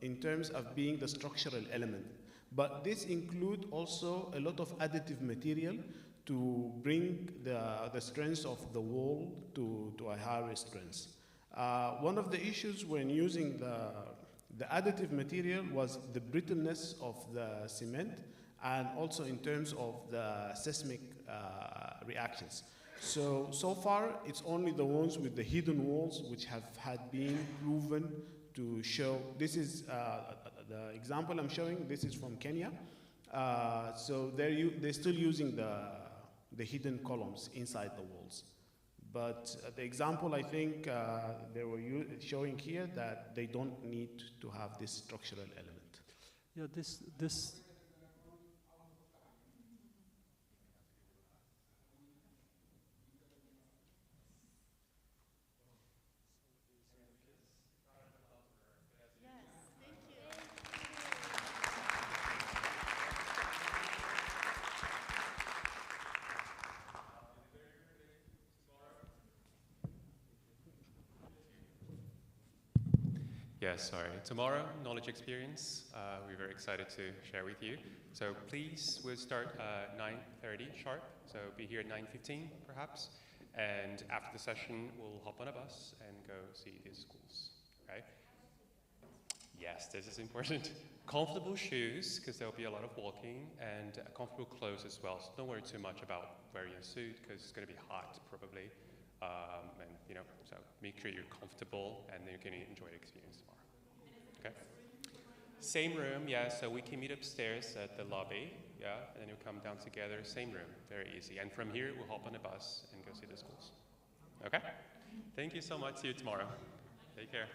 in terms of being the structural element. But this includes also a lot of additive material to bring the strength of the wall to a higher strength. One of the issues when using the additive material was the brittleness of the cement, and also in terms of the seismic reactions. So far, it's only the ones with the hidden walls which have had been proven to show. This is the example I'm showing. This is from Kenya. So they're still using the hidden columns inside the walls. But the example I think they were showing here, that they don't need to have this structural element. Yeah, this. Yes, sorry. Tomorrow, knowledge experience, we're very excited to share with you. So please, we'll start 9:30 sharp, so be here at 9:15 perhaps. And after the session, we'll hop on a bus and go see these schools, okay? Yes, this is important. Comfortable shoes, because there'll be a lot of walking, and comfortable clothes as well. So don't worry too much about wearing a suit, because it's going to be hot probably. And you know, so make sure you're comfortable, and then you can enjoy the experience tomorrow. Okay. Same room, yeah. So we can meet upstairs at the lobby. yeah, and then you'll come down together, same room, very easy. And from here, we'll hop on a bus and go see the schools. Okay? Thank you so much. See you tomorrow. Take care.